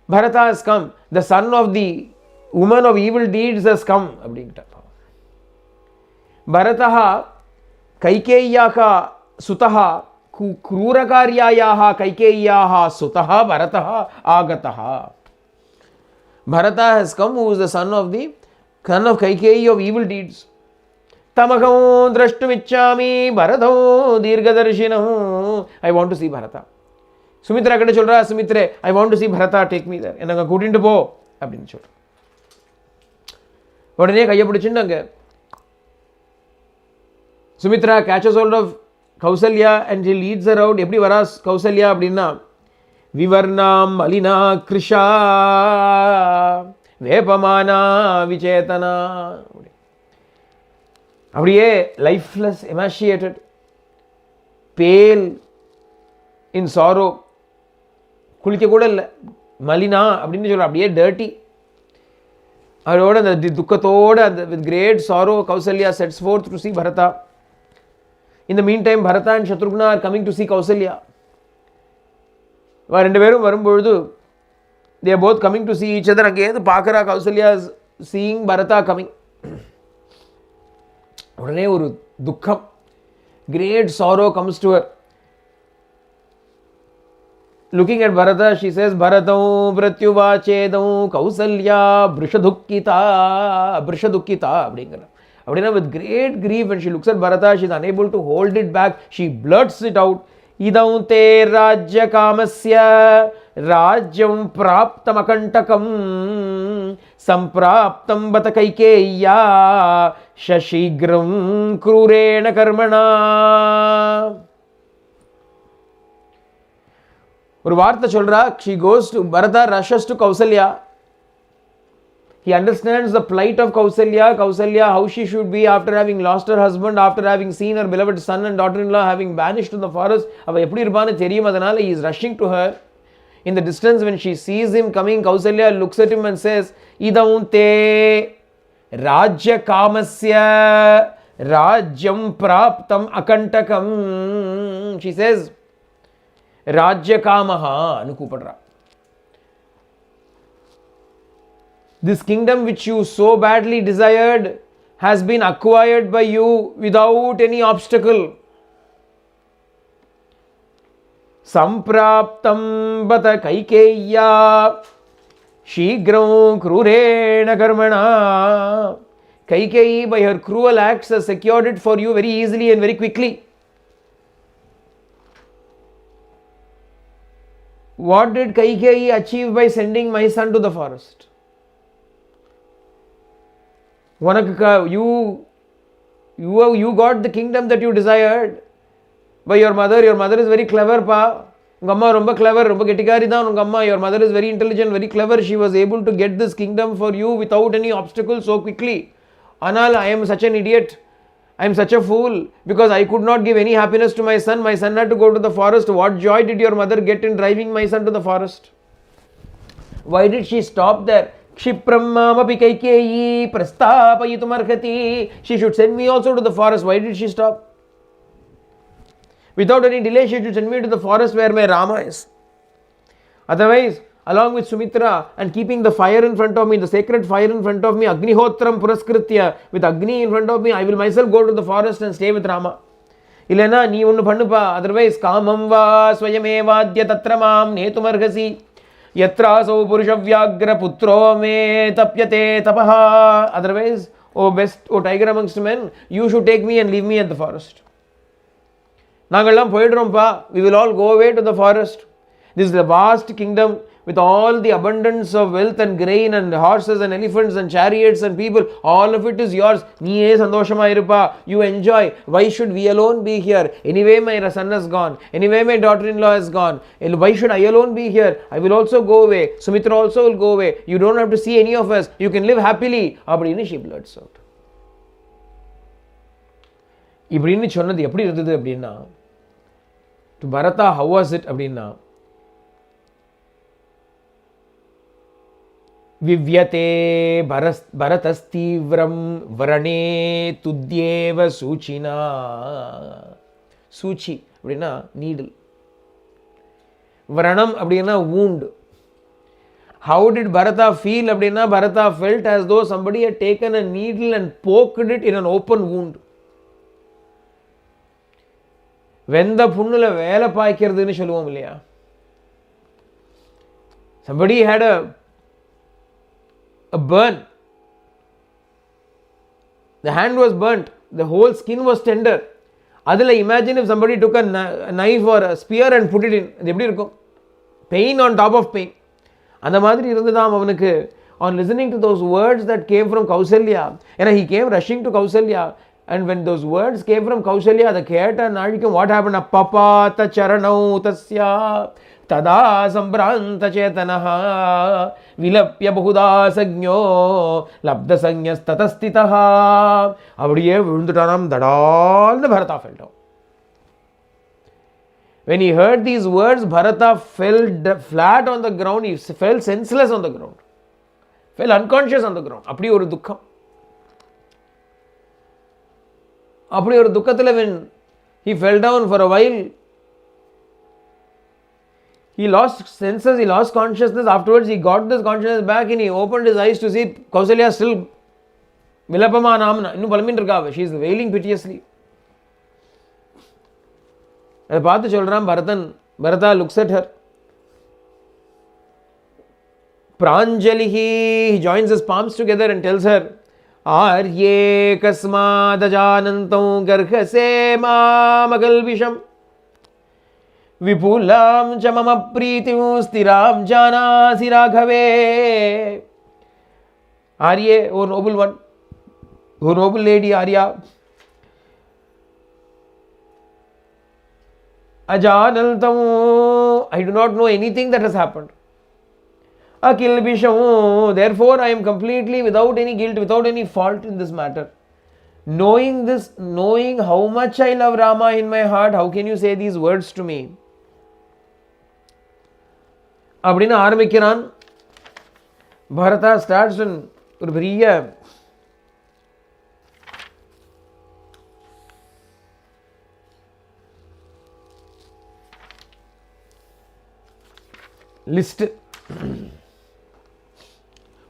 Speaker 1: Bharata has come. The son of the woman of evil deeds has come. Bharataha kaikeyaha sutaha krura karyayaha kaikeyaha sutaha bharataha agataha. Bharata has come, who is the son of Kaikeyi of evil deeds. Tamakam drashtumichami bharatho dirghadarshinam. I want to see Bharata. Sumitra kade cholra, Sumitre, I want to see Bharata, take me there. Enanga kootindu po appdinu solra. Odane kaiya pidichindanga. Sumitra catches hold of Kausalya and he leads her out. Eppadi varas Kausalya appadina? Vivarnam malina krisha vepamana vichetana. அப்படியே lifeless, எமாஷியேட்டட், பேல் இன் sorrow, குளிக்க கூட இல்லை, மலினா அப்படின்னு சொல்ற, அப்படியே dirty. அவரோட அந்த துக்கத்தோடு அந்த with great sorrow Kausalya sets forth to see Bharata. In the meantime, Bharata and Shatrughna are coming to see Kausalya. ரெண்டு பேரும் வரும்பொழுது they are both coming to see each other again. பார்க்கறா Kausalya is seeing Bharata coming. உடனே ஒரு துக்கம், great sorrow comes to her. Looking at Bharata, she says, Bharatam pratyuvachedam Kausalya brishadukita அப்படிங்கிற. அப்படின்னா with great grief, when she looks at Bharata, she is unable to hold it back. She blurts it out. idam te rajya kamasya rajyam praptam akantakam sampraptam bata kaikeya shashigram krurena karmana. ஒரு வார்த்தை சொல்றா. She goes to Bharata, rushes to Kausalya. He understands the plight of Kausalya, how she should be after having lost her husband, after having seen her beloved son and daughter-in-law having vanished to the forest. அவ எப்படி இருப்பான்னு தெரியும், அதனால he is rushing to her. In the distance, when she sees him coming, Kausalya looks at him and says, idam te rajya kamasya rajyam praptam akantakam. She says, rajya kamaha anu கூப்பிடுறா. This kingdom which you so badly desired has been acquired by you without any obstacle. Sampraptam bata kaikeya shigram krurena karmana. Kaikeyi, by her cruel acts, has secured it for you very easily and very quickly. What did Kaikeyi achieve by sending my son to the forest? You got the kingdom that you desired by your mother. Your mother is very clever, pa. Unga amma romba clever, romba gettikari dhaan unga amma. Your mother is very intelligent, very clever. She was able to get this kingdom for you without any obstacle so quickly. Anal, I am such an idiot. I am such a fool because I could not give any happiness to my son. My son had to go to the forest. What joy did your mother get in driving my son to the forest? Why did she stop there? Kshipram mamapi kaikeyi prastapayitum arhati. She should send me also to the forest. Why did she stop? Without any delay, she should send me to the forest where my Rama is. Otherwise, along with Sumitra and keeping the fire in front of me, the sacred fire in front of me, Agnihotram Puraskritya, with Agni in front of me, I will myself go to the forest and stay with Rama. Ilena, nee onnu pannupa. Otherwise, kamam va swayamevadya tatramam netumarhasi. Yatrasau purushavyagra putro me tapyate tapaha. Otherwise, oh best, oh tiger amongst men, you should take me and leave me at the forest. நாங்கள்லாம் போயிடுறோம்ப்பா. We will all go away to the forest. This is a vast kingdom with all the abundance of wealth and grain and horses and elephants and chariots and people. All of it is yours. நீயே சந்தோஷமா இருப்பா. You enjoy. Why should we alone be here? Anyway, my son has gone. Anyway, my daughter-in-law has gone. Why should I alone be here? I will also go away. Sumitra also will go away. You don't have to see any of us. You can live happily. அப்படின்னு she blurts out. இப்படின்னு சொன்னது எப்படி இருந்தது அப்படின்னா, to Bharata, how was it அப்படின்னா, விவ்யதே பரதஸ்தீவ்ரம் வரணே துத்யேவ சூச்சினா. சூச்சி அப்படின்னா needle, வரணம் அப்படின்னா wound. How did Bharata feel அப்படின்னா, Bharata felt as though somebody had taken a needle and poked it in an open wound. வெந்த புண்ணுல வேலை பாய்க்கிறதுன்னு சொல்லுவோம் இல்லையா. Somebody had a burn. The hand was burnt. The whole skin was tender. Adila, imagine if somebody took a knife or a spear and put it in. அது எப்படி இருக்கும்? Pain on top of pain. அந்த மாதிரி இருந்ததாம் அவனுக்கு. On listening to those words that came from Kausalya, and he came rushing to Kausalya. And when those words came from Kausalya, the Keta Nadikim, what happened? Papata charanau tasya tada sambranta chetanaha vilapya bahuda sagnyo labda sanyas tatastitaha. அப்படியே விழுந்துட்டானாம் தடால்னு Bharata fell down. When he heard these words, Bharata fell flat on the ground. He fell senseless on the ground. Fell unconscious on the ground. அப்படி ஒரு துக்கம். அப்படி ஒரு துக்கத்தில் when he fell down for a while, he lost senses, he lost consciousness. Afterwards he got this consciousness back and he opened his eyes to see Kausalya still vilapama namna, இன்னும் பலமின் இருக்கா, she is wailing piteously. அதை பார்த்து சொல்றான் Bharata looks at her. Pranjalihi, he joins his palms together and tells her, आर्ये कस्मादजानन्तं गर्हसे मामकल्बिषं विपुलां च मम प्रीतिं स्थिरां जानासि राघवे. Arye, O noble one, O noble lady Arya, ajanantam, I do not know anything that has happened. Akilbisham, therefore I am completely without any guilt, without any fault in this matter. Knowing this, knowing how much I love Rama in my heart, how can you say these words to me? அப்படின்னு ஆரம்பிக்கிறான். Bharata starts in ஒரு பெரிய list.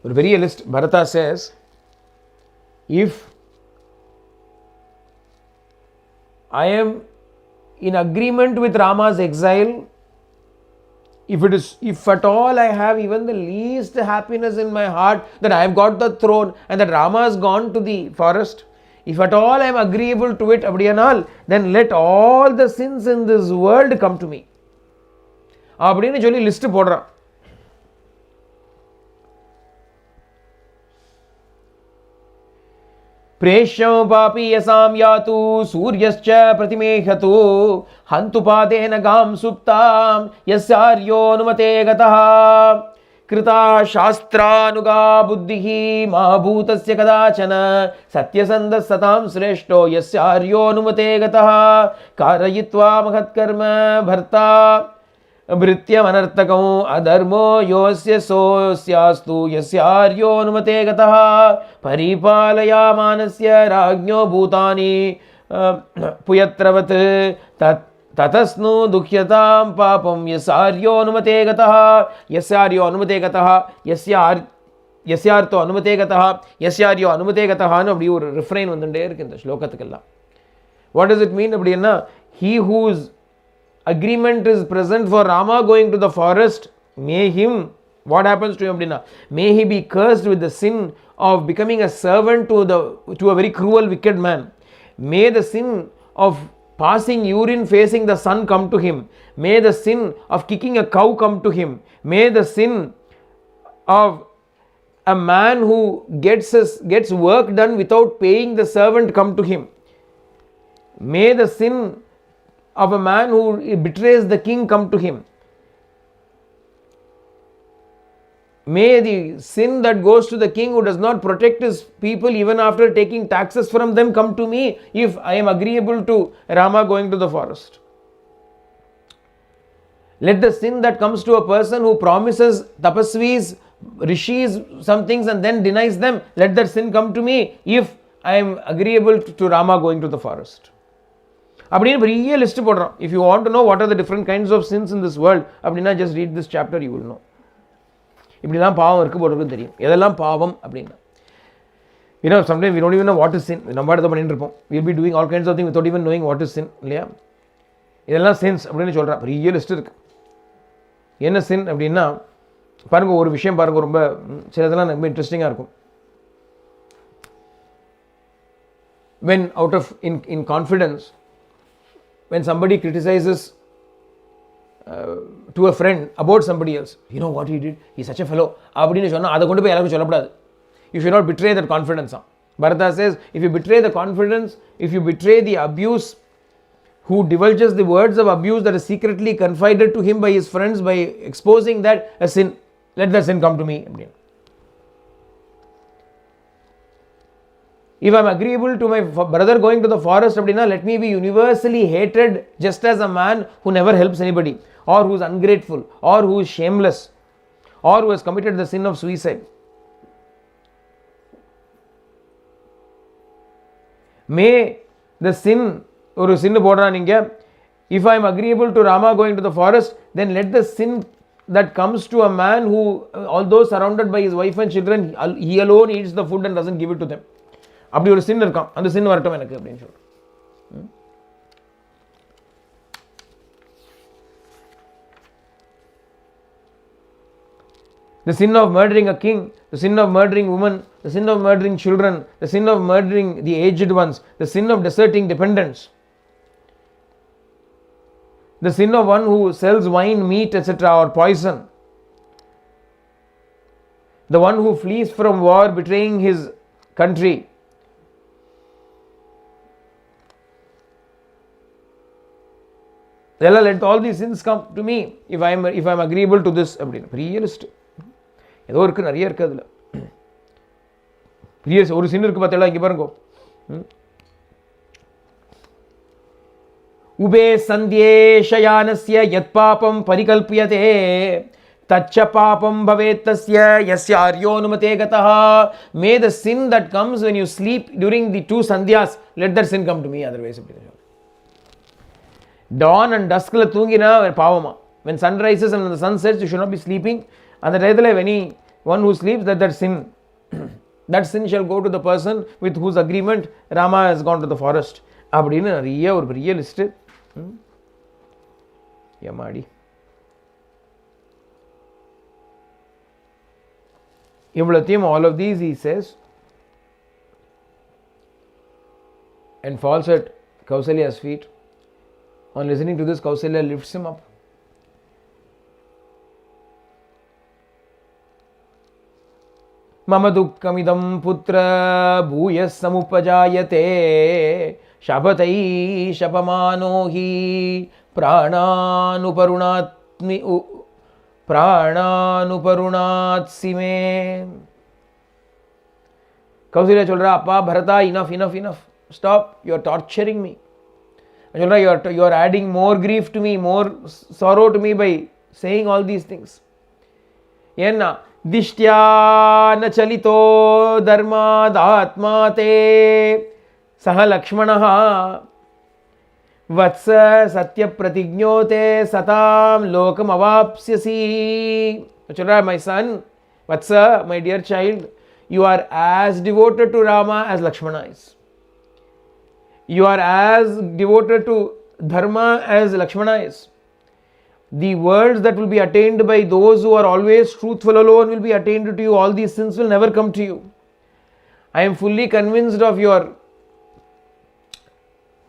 Speaker 1: ஒரு பெரிய list. Bharata says, if I am in agreement with Rama's exile, if at all I have even the least happiness in my heart that I have got the throne and that Rama has gone to the forest, if at all I am agreeable to it, அப்படியானால், then let all the sins in this world come to me. அப்படின்னு சொல்லி list போடுறான். प्रेष्यं पापी यसां यातु सूर्यश्च प्रतिमेहतु हन्तु पादेन गां सुप्तां यस्यार्योनुमते गतः कृता शास्त्रानुगा बुद्धिः मा भूतस्य कदाचन सत्यसन्धः सतां श्रेष्ठो यस्यार्योनुमते गतः कारयित्वा महत्कर्म भर्ता भृत्यमनर्थकं अधर्मो योऽस्य सोऽस्यास्तु यस्यार्योनुमते गतः परिपालयामानस्य राज्ञो भूतानि पुयत्रवत् ततस्नु दुह्यतां पापं यस्यार्योनुमते गतः यस्यार्यो गतः यस्यार्थो अनुमते गतः यस्यार्यो अनुमते गतःनु அப்படி ஒரு ரிஃப்ரைன் வந்துட்டே இருக்கு இந்த ஸ்லோகத்துக்கெல்லாம். What does it mean? அப்படின்னா, he whose agreement is present for Rama going to the forest, may him, what happens to him அப்படின்னா, may he be cursed with the sin of becoming a servant to a very cruel wicked man. May the sin of passing urine facing the sun come to him. May the sin of kicking a cow come to him. May the sin of a man who gets work done without paying the servant come to him. May the sin of a man who betrays the king come to him. May the sin that goes to the king who does not protect his people even after taking taxes from them come to me if I am agreeable to Rama going to the forest. Let the sin that comes to a person who promises tapasvis, rishis some things and then denies them, let that sin come to me if I am agreeable to Rama going to the forest. அப்படின்னு பெரிய list போடுறோம். If you want to know what are the different kinds of sins in this world, அப்படின்னா just read this chapter, you will know. இப்படிலாம் பாவம் இருக்கு போடுறது தெரியும். எதெல்லாம் பாவம் அப்படின்னா, you know, sometimes we don't even know what is sin. நம்ம அடுத்த பண்ணிட்டு இருப்போம். We'll be doing all kinds of things without even knowing what is sin, இல்லையா? இதெல்லாம் sins அப்படின்னு சொல்கிறா. பெரிய லிஸ்ட் இருக்கு. என்ன sin அப்படின்னா, பாருங்க ஒரு விஷயம் பாருங்க, ரொம்ப சிலதெல்லாம் ரொம்ப இன்ட்ரெஸ்டிங்காக இருக்கும். When out of in confidence, when somebody criticizes to a friend about somebody else, you know what he did, he's such a fellow அப்படின்னு சொன்னால் அதை கொண்டு போய் எல்லாருக்கும் சொல்லக்கூடாது. You should not betray that confidence. Bharata says, if you betray the confidence, if you betray the abuse, who divulges the words of abuse that is secretly confided to him by his friends, by exposing that a sin, let that sin come to me. If I am agreeable to my brother going to the forest, let me be universally hated just as a man who never helps anybody, or who is ungrateful, or who is shameless, or who has committed the sin of suicide. May the sin, or sin bodra, if I am agreeable to Rama going to the forest, then let the sin that comes to a man who, although surrounded by his wife and children, he alone eats the food and doesn't give it to them. அப்படி ஒரு சின் இருக்கான், அந்த சின் வரட்டும் எனக்கு அப்படின்னு சொல்றேன். The sin of murdering a king, the sin of murdering women, the sin of murdering children, the sin of murdering the aged ones, the sin of deserting dependents, the sin of one who sells wine, meat, etc., or poison, the one who flees from war, betraying his country, let all these sins come to me if I am agreeable to this. அப்படின்னு பெரிய list ஏதோ இருக்கு, நிறைய இருக்கு. அதில் பெரிய ஒரு சின் இருக்கு பார்த்தா, இங்கே பாருங்க. உபே சந்தியே ஷயானஸ்ய யத் பாபம் பரிகல்பியதே தச்ச பாபம் பவேத் தஸ்ய யஸ்ய ஆர்யோனுமதே கதஹ. May the sin that comes when you sleep during the 2 sandhyas, let that sin come to me, otherwise. Dawn and duskல தூங்கினா பாவமா. When sun rises and the sun sets, you should not be sleeping. அந்த டயத்தில் anyone who sleeps, that sin that sin shall go to the person with whose agreement Rama has gone to the forest. அப்படின்னு நிறைய ஒரு பெரிய list. ஏமாடி இவ்வளத்தையும், all of these he says, and falls at Kausalya's feet. On listening to this, Kausalya lifts him up. Mama dukkhamidam putra bhuyas samupajayate shapatai shapamano hi prananuparunatsime. Kausalya சொல்றா, அப்பா பரதா, enough, stop, you are torturing me. You are adding more grief to me, more sorrow to me by saying all these things. Yenna dishtya na chalito dharmadhatmate saha lakshmanaha vatsa satya pratignote satam lokam avapsyasi. My son, Vatsa, my dear child, you are as devoted to Rama as Lakshmana is. You are as devoted to dharma as Lakshmana is. The worlds that will be attained by those who are always truthful alone will be attained to you. All these sins will never come to you. I am fully convinced of your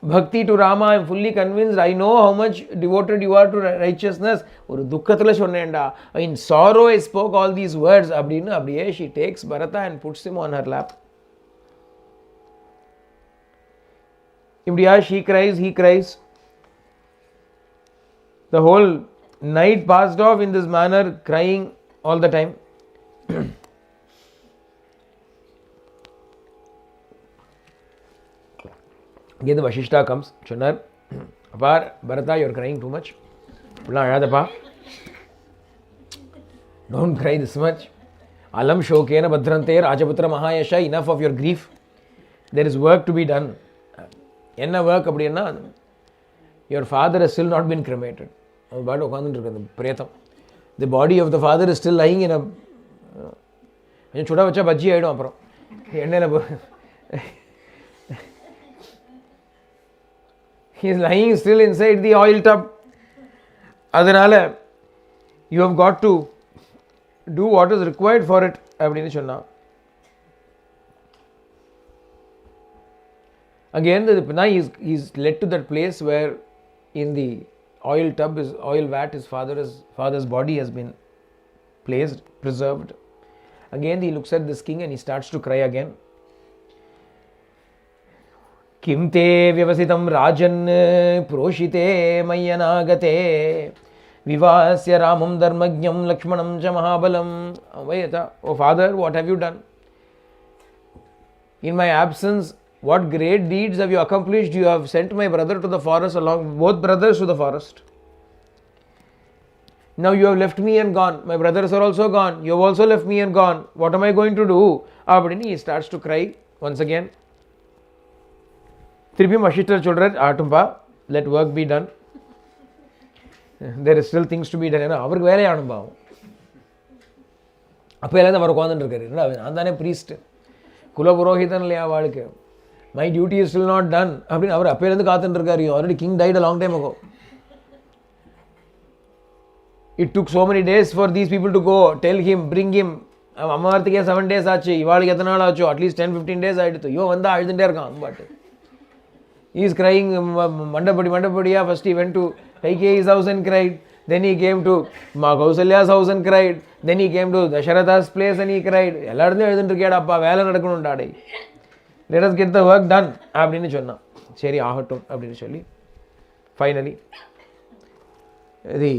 Speaker 1: bhakti to Rama. I am fully convinced. I know how much devoted you are to righteousness. ஒரு துக்கத்துல சொன்னேன்டா, in sorrow I spoke all these words. அப்படியே she takes Bharata and puts him on her lap. இப்படியா she cries, he cries. The whole night passed off in this manner, crying all the time. Again the Vashishta comes. சொன்னார், அப்பா பரதா, you are crying too much. இப்படிலாம் அழாதப்பா, don't cry this much. alam shokena badrante rajaputra mahayasha. Enough of your grief. There is work to be done. என்ன work அப்படின்னா, your father has still not been cremated. அது பாட்டு உட்காந்துட்டு இருக்கு அந்த பிரேதம். The body of the father is still lying in a, கொஞ்சம் சுட வச்சா பஜ்ஜி ஆகிடும். அப்புறம் எண்ணெயில் he is lying still inside the oil tub. அதனால you have got to do what is required for it அப்படின்னு சொன்னா. Again, now he is led to that place where in the oil tub, his oil vat, his father's body has been placed, preserved. Again he looks at this king and he starts to cry again. किं ते व्यवसितं राजन् प्रोषिते मय्यनागते विवास्य रामं धर्मज्ञं लक्ष्मणं च महाबलं वयता ओ father what have you done in my absence what great deeds have you accomplished you have sent my brother to the forest along both brothers to the forest now you have left me and gone my brothers are also gone you have also left me and gone what am I going to do appadini he starts to cry once again திருப்பி வசிஷ்டர் சொல்கிறார் ஆட்டும்பா let work be done there is still things to be done ஏன்னா அவருக்கு வேலையை ஆணும்பாவும் அப்போ எல்லாம் அவர் உட்காந்துட்டு இருக்காரு என்ன நான் தானே ப்ரீஸ்ட் குலபுரோஹிதன் இல்லையா வாழ்க்கை my duty is still not done அப்படின்னு அவர் அப்போலேருந்து காத்துட்டு இருக்காரு already king died a long time ago it took so many days for these people to go tell him bring him அம்மா வாரத்துக்கே 7 days ஆச்சு இவாளுக்கு எத்தனை நாள் ஆச்சோ அட்லீஸ்ட் 10-15 days ஆகிடுது இவன் வந்து அழுதுகிட்டே இருக்கான் பாட்டு he is crying mandapadiya first he went to Kaikeyi's house and cried then he came to Kausalya's house and cried then he came to Dasharatha's place and he cried எல்லா இடத்துலையும் எழுதுட்டு இருக்கியாடாப்பா வேலை நடக்கணும்டா டே let us get the work done அப்படின்னு சொன்னான் சரி ஆகட்டும் அப்படின்னு சொல்லி finally the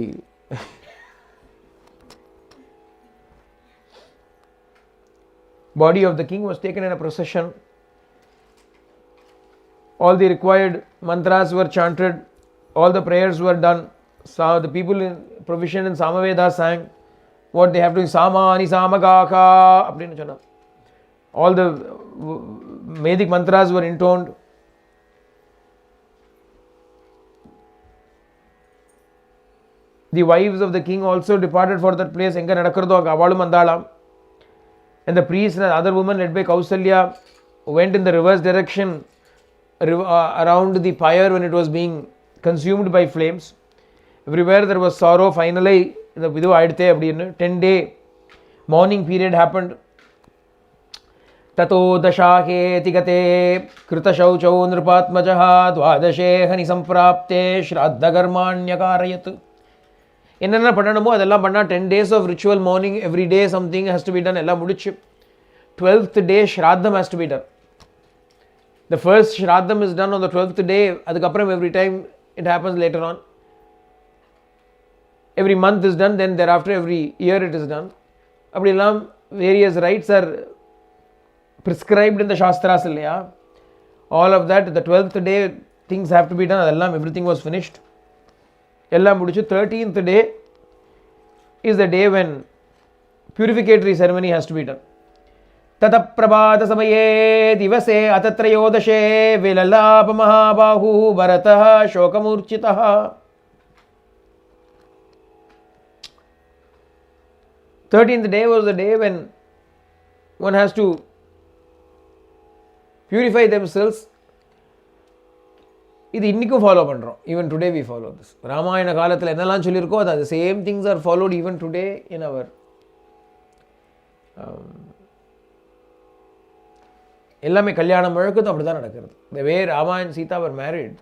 Speaker 1: body of the king was taken in a procession all the required mantras were chanted all the prayers were done so the people in provision in samaveda sang what they have to sama ani samagaka appadinu sonna all the vedic mantras were intoned the wives of the king also departed for that place enga nadakradho avalum vandalam and the priest and other women led by Kausalya went in the reverse direction around the pyre when it was being consumed by flames everywhere there was sorrow finally the vidu aidthe appadinu 10 day mourning period happened tato dashahe tigate krita shauchau nripatmajah dwadashe hani samprapte shraddha karmanyakarayat என்னென்ன பண்ணணுமோ அதெல்லாம் பண்ணால் 10 days of ritual mourning every day something has to be done எல்லாம் முடிச்சு 12th day shraddham has to be done the first shraddham is done on the 12th day adukapram every time it happens later on every month is done then thereafter every year it is done அப்படிலாம் various rites are prescribed in the shastras இல்லையா all of that the 12th day things have to be done அதெல்லாம் everything was finished எல்லாம் முடிச்சு 13th day is the day when purificatory ceremony has to be done ततः प्रभात समये दिवसे अतत्रयोदशे विललाप महाबाहु भरतः शोकमूर्छितः 13th day was the day when one has to purify themselves இது இன்னைக்கும் follow பண்ணுறோம் even today we follow this Ramayana காலத்தில் என்னெல்லாம் சொல்லியிருக்கோ அது same things are followed even today in our எல்லாமே கல்யாணம் முழுக்கத்தும் அப்படி தான் நடக்கிறது இந்த way Ramayan Sita were married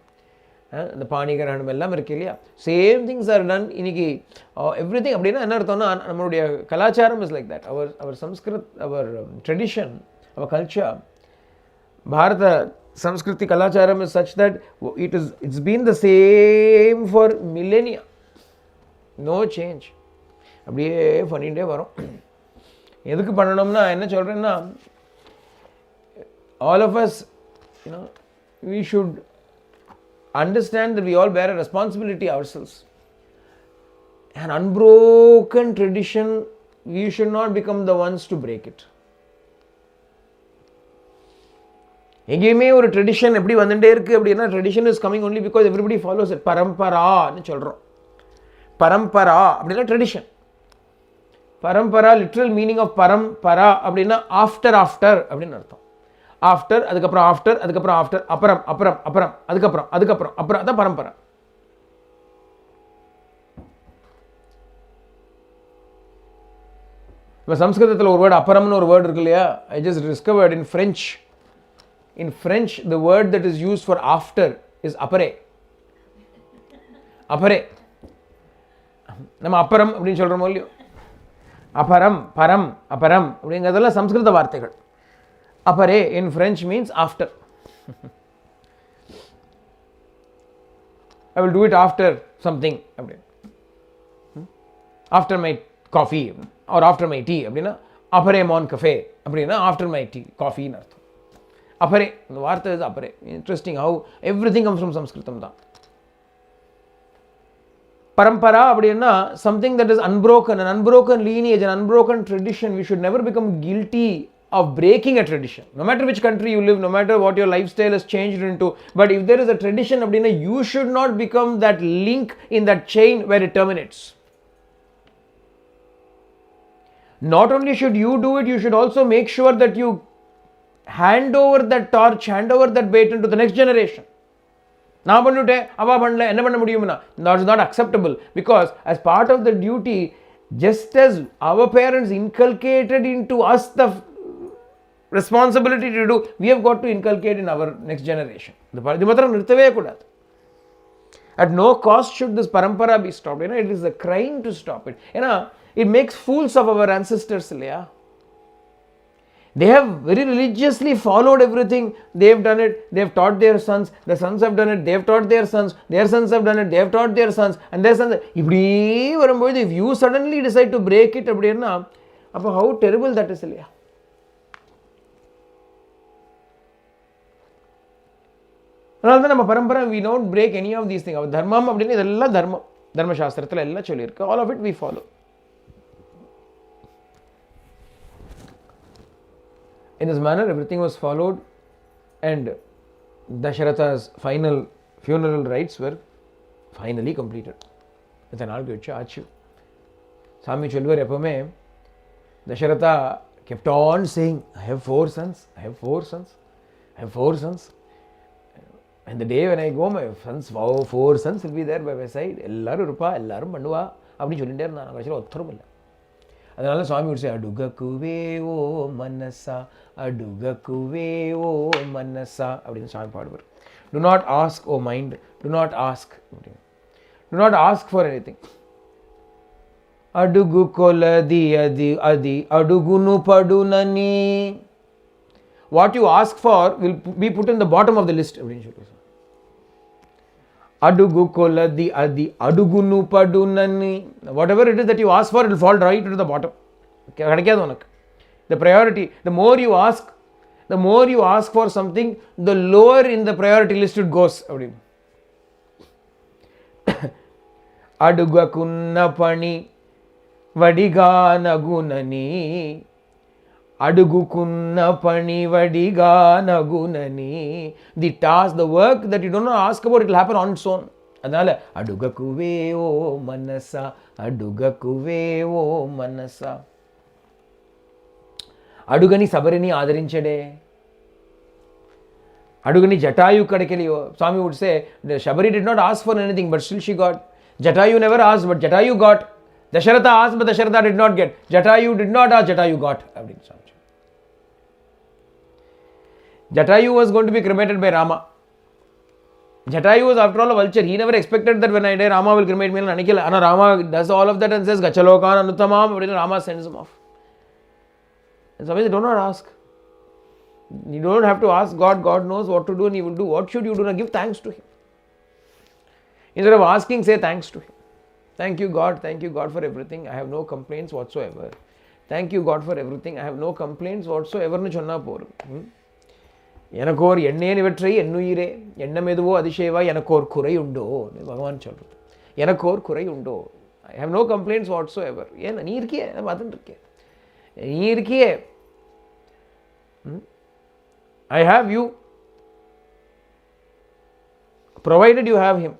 Speaker 1: இந்த பாணிகரணம் எல்லாம் இருக்கு இல்லையா சேம் திங்ஸ் ஆர் டன் இன்னைக்கு எவ்ரி திங் அப்படின்னா என்ன அர்த்தம்னா நம்மளுடைய கலாச்சாரம் is like that our Sanskrit our tradition our culture Bharata Samskriti Kalacharam is such that it's been the same for millennia. No change. அப்படியே பண்ணிகிட்டே வரும் எதுக்கு பண்ணணும்னா என்ன சொல்கிறேன்னா all of us we should understand that we all bear a responsibility ourselves. An unbroken tradition, we should not become the ones to break it. எங்கேயுமே ஒரு tradition எப்படி வந்துட்டே இருக்குது அப்படின்னா tradition is coming only because everybody follows it பரம்பரான்னு சொல்கிறோம் பரம்பரா அப்படின்னா ட்ரெடிஷன் பரம்பரா லிட்ரல் மீனிங் ஆஃப் பரம்பரா அப்படின்னா ஆஃப்டர் ஆஃப்டர் அப்படின்னு அர்த்தம் ஆஃப்டர் அதுக்கப்புறம் ஆஃப்டர் அதுக்கப்புறம் ஆஃப்டர் அப்புறம் அப்புறம் அப்புறம் அதுக்கப்புறம் அதுக்கப்புறம் அப்புறம் அதான் பரம்பரா இப்போ சம்ஸ்கிருதத்தில் ஒரு வேர்டு அப்புறம்னு ஒரு வேர்டு இருக்கு இல்லையா I just discovered in French In French, the word that is used for after is après. Après. நம்ம அப்புறம் அப்படின்னு சொல்கிறோமோ இல்லையோ அபரம் பரம் அபரம் அப்படிங்கிறதெல்லாம் சம்ஸ்கிருத வார்த்தைகள் apres in French means after I will do it after something, after my coffee or after my tea அப்படின்னா apare mon cafe அப்படின்னா after my tea coffee ன்னு அர்த்தம். apare இந்த வார்த்தை இது apare. Interesting how everything comes from Sanskritam தான். Parampara அப்படின்னா something that is unbroken, an unbroken lineage, an unbroken tradition. We should never become guilty of breaking a tradition. No matter which country you live, no matter what your lifestyle has changed into, but if there is a tradition அப்படின்னா you should not become that link in that chain where it terminates. Not only should you do it, you should also make sure that you hand over that torch, hand over that baton to the next generation. நான் பண்ணிட்டேன் அவா பண்ணல என்ன பண்ண முடியும்னா that is not acceptable, because as part of the duty, just as our parents inculcated into us the responsibility to do, we have got to inculcate in our next generation. இது மாத்திரம் நிறுத்தவே கூடாது. At no cost should this parampara be stopped. It is a crime to stop it. It makes fools of our ancestors. They have very religiously followed everything. They have done it. They have taught their sons. The sons have done it. They have taught their sons. Their sons have done it. They have taught their sons. And their sons. If you suddenly decide to break it, how terrible that is. அதனால தான் நம்ம பரம்பரை we don't break any of these things. தர்மம் அப்படின்னு இதெல்லாம் தர்மசாஸ்திரத்தில் எல்லாம் சொல்லியிருக்கு. All of it we follow. In this manner, everything was followed, and Dasharatha's final funeral rites were finally completed. இத்தனை நாள் கழிச்சு ஆச்சு. சாமி சொல்லுவார் எப்பவுமே, Dasharatha kept on saying, I have 4 sons, I have 4 sons, I have 4 sons. And the day when I go, my sons, 4 sons will be there by my side. எல்லாரும் இருப்பா, எல்லாரும் பண்ணுவா அப்படின்னு சொல்லிட்டே இருந்தான். கடைசியில் ஒத்தரும் இல்லை. அதனால சுவாமி would say, அடுகக்குவே ஓ மனசா, அடுகக்குவே ஓ மனசா அப்படின்னு சுவாமி பாடுவார். Do not ask, O mind, do not ask. Do not ask for anything. అడుగు కొలది అది అది అడుగును పడునని. What you ask for will be put in the bottom of the list. Adugu koladi adi adugunu padunani. Whatever it is that you ask for, it will fall right to the bottom. The priority, the more you ask for something, the lower in the priority list it goes. Adugakunna pani vadiga nagunani. Adugukunna pani vadiga nagunani. The task, the work that you do not ask about, it will happen on its own. அதனால அடுகக்குவே ஓ மனசா, அடுகக்குவே ஓ மனசா. అడుగని సబరిని ఆదరించడే. అడుగని Jatayu కడకెలియో. Swami would say, Shabari did not ask for anything, but still she got. Jatayu never asked, but Jatayu got. Dasharatha asked, but Dasharatha did not get. Jatayu did not ask, Jatayu got. Jatayu was going to be cremated by Rama. Jatayu was after all a vulture. He never expected that when I die, Rama will cremate me. And Rama does all of that and says, Gachalokan Anutamam. Rama sends him off. And sometimes do not ask. You don't have to ask God. God knows what to do and He will do. What should you do? Now give thanks to Him. Instead of asking, say thanks to Him. Thank you God for everything. I have no complaints whatsoever. Thank you God for everything. I have no complaints whatsoever. எனக்கோர் எண்ணேன் இவற்றை என்னுயிரே எண்ணம் எதுவோ அதிசயவா எனக்கோர் குறை உண்டோ பகவான் சொல்றது. எனக்கோர் குறை உண்டோ. I have no complaints whatsoever. ஏன் நீ இருக்கியே, நான் பார்த்துட்டு இருக்கேன், நீ இருக்கியே. I have you, provided you have Him.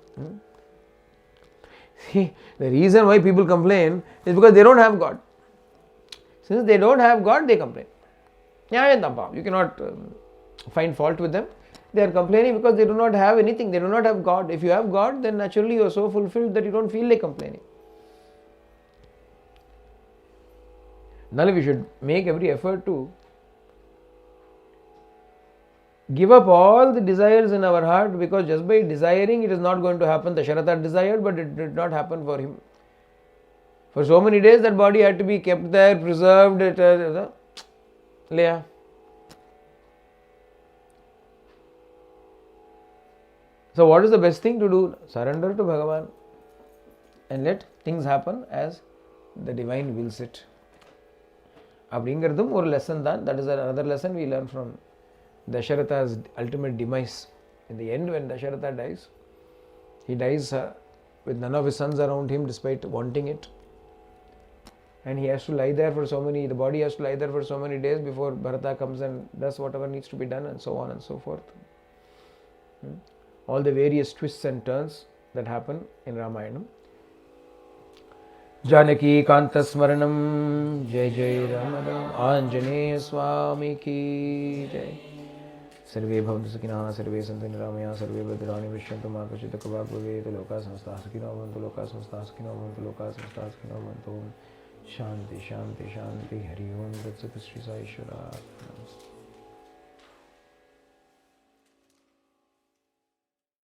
Speaker 1: See, the reason why people complain is because they don't have God. Since they don't have God, they complain. You cannot find fault with them. They are complaining because they do not have anything. They do not have God. If you have God, then naturally you are so fulfilled that you don't feel like complaining. Now we should make every effort to give up all the desires in our heart, because just by desiring it is not going to happen. Dasharatha desired, but it did not happen for him. For so many days that body had to be kept there, preserved. So what is the best thing to do? Surrender to Bhagavan and let things happen as the divine wills it. அப்படிங்கிறதும் ஒரு lesson தான். That is another lesson we learn from Dasharatha's ultimate demise. In the end, when Dasharatha dies, he dies with none of his sons around him despite wanting it. And he has to lie there for the body has to lie there for so many days before Bharata comes and does whatever needs to be done, and so on and so forth. All the various twists and turns that happen in Ramayana. Janaki Kanta Smaranam, Jai Jai Ramadam, Anjaneya Swami ki Jai. Sarve bhavantu sukhina, sarve santu niramaya, sarve bhadrani visyantu ma kachita kabak bhavet, loka samstah sukhino bhavantu, loka samstah sukhino bhavantu, loka samstah sukhino bhavantu. Shanti, Shanti, Shanti, Hari Om, Tat Sat Shri Sai Ishvara.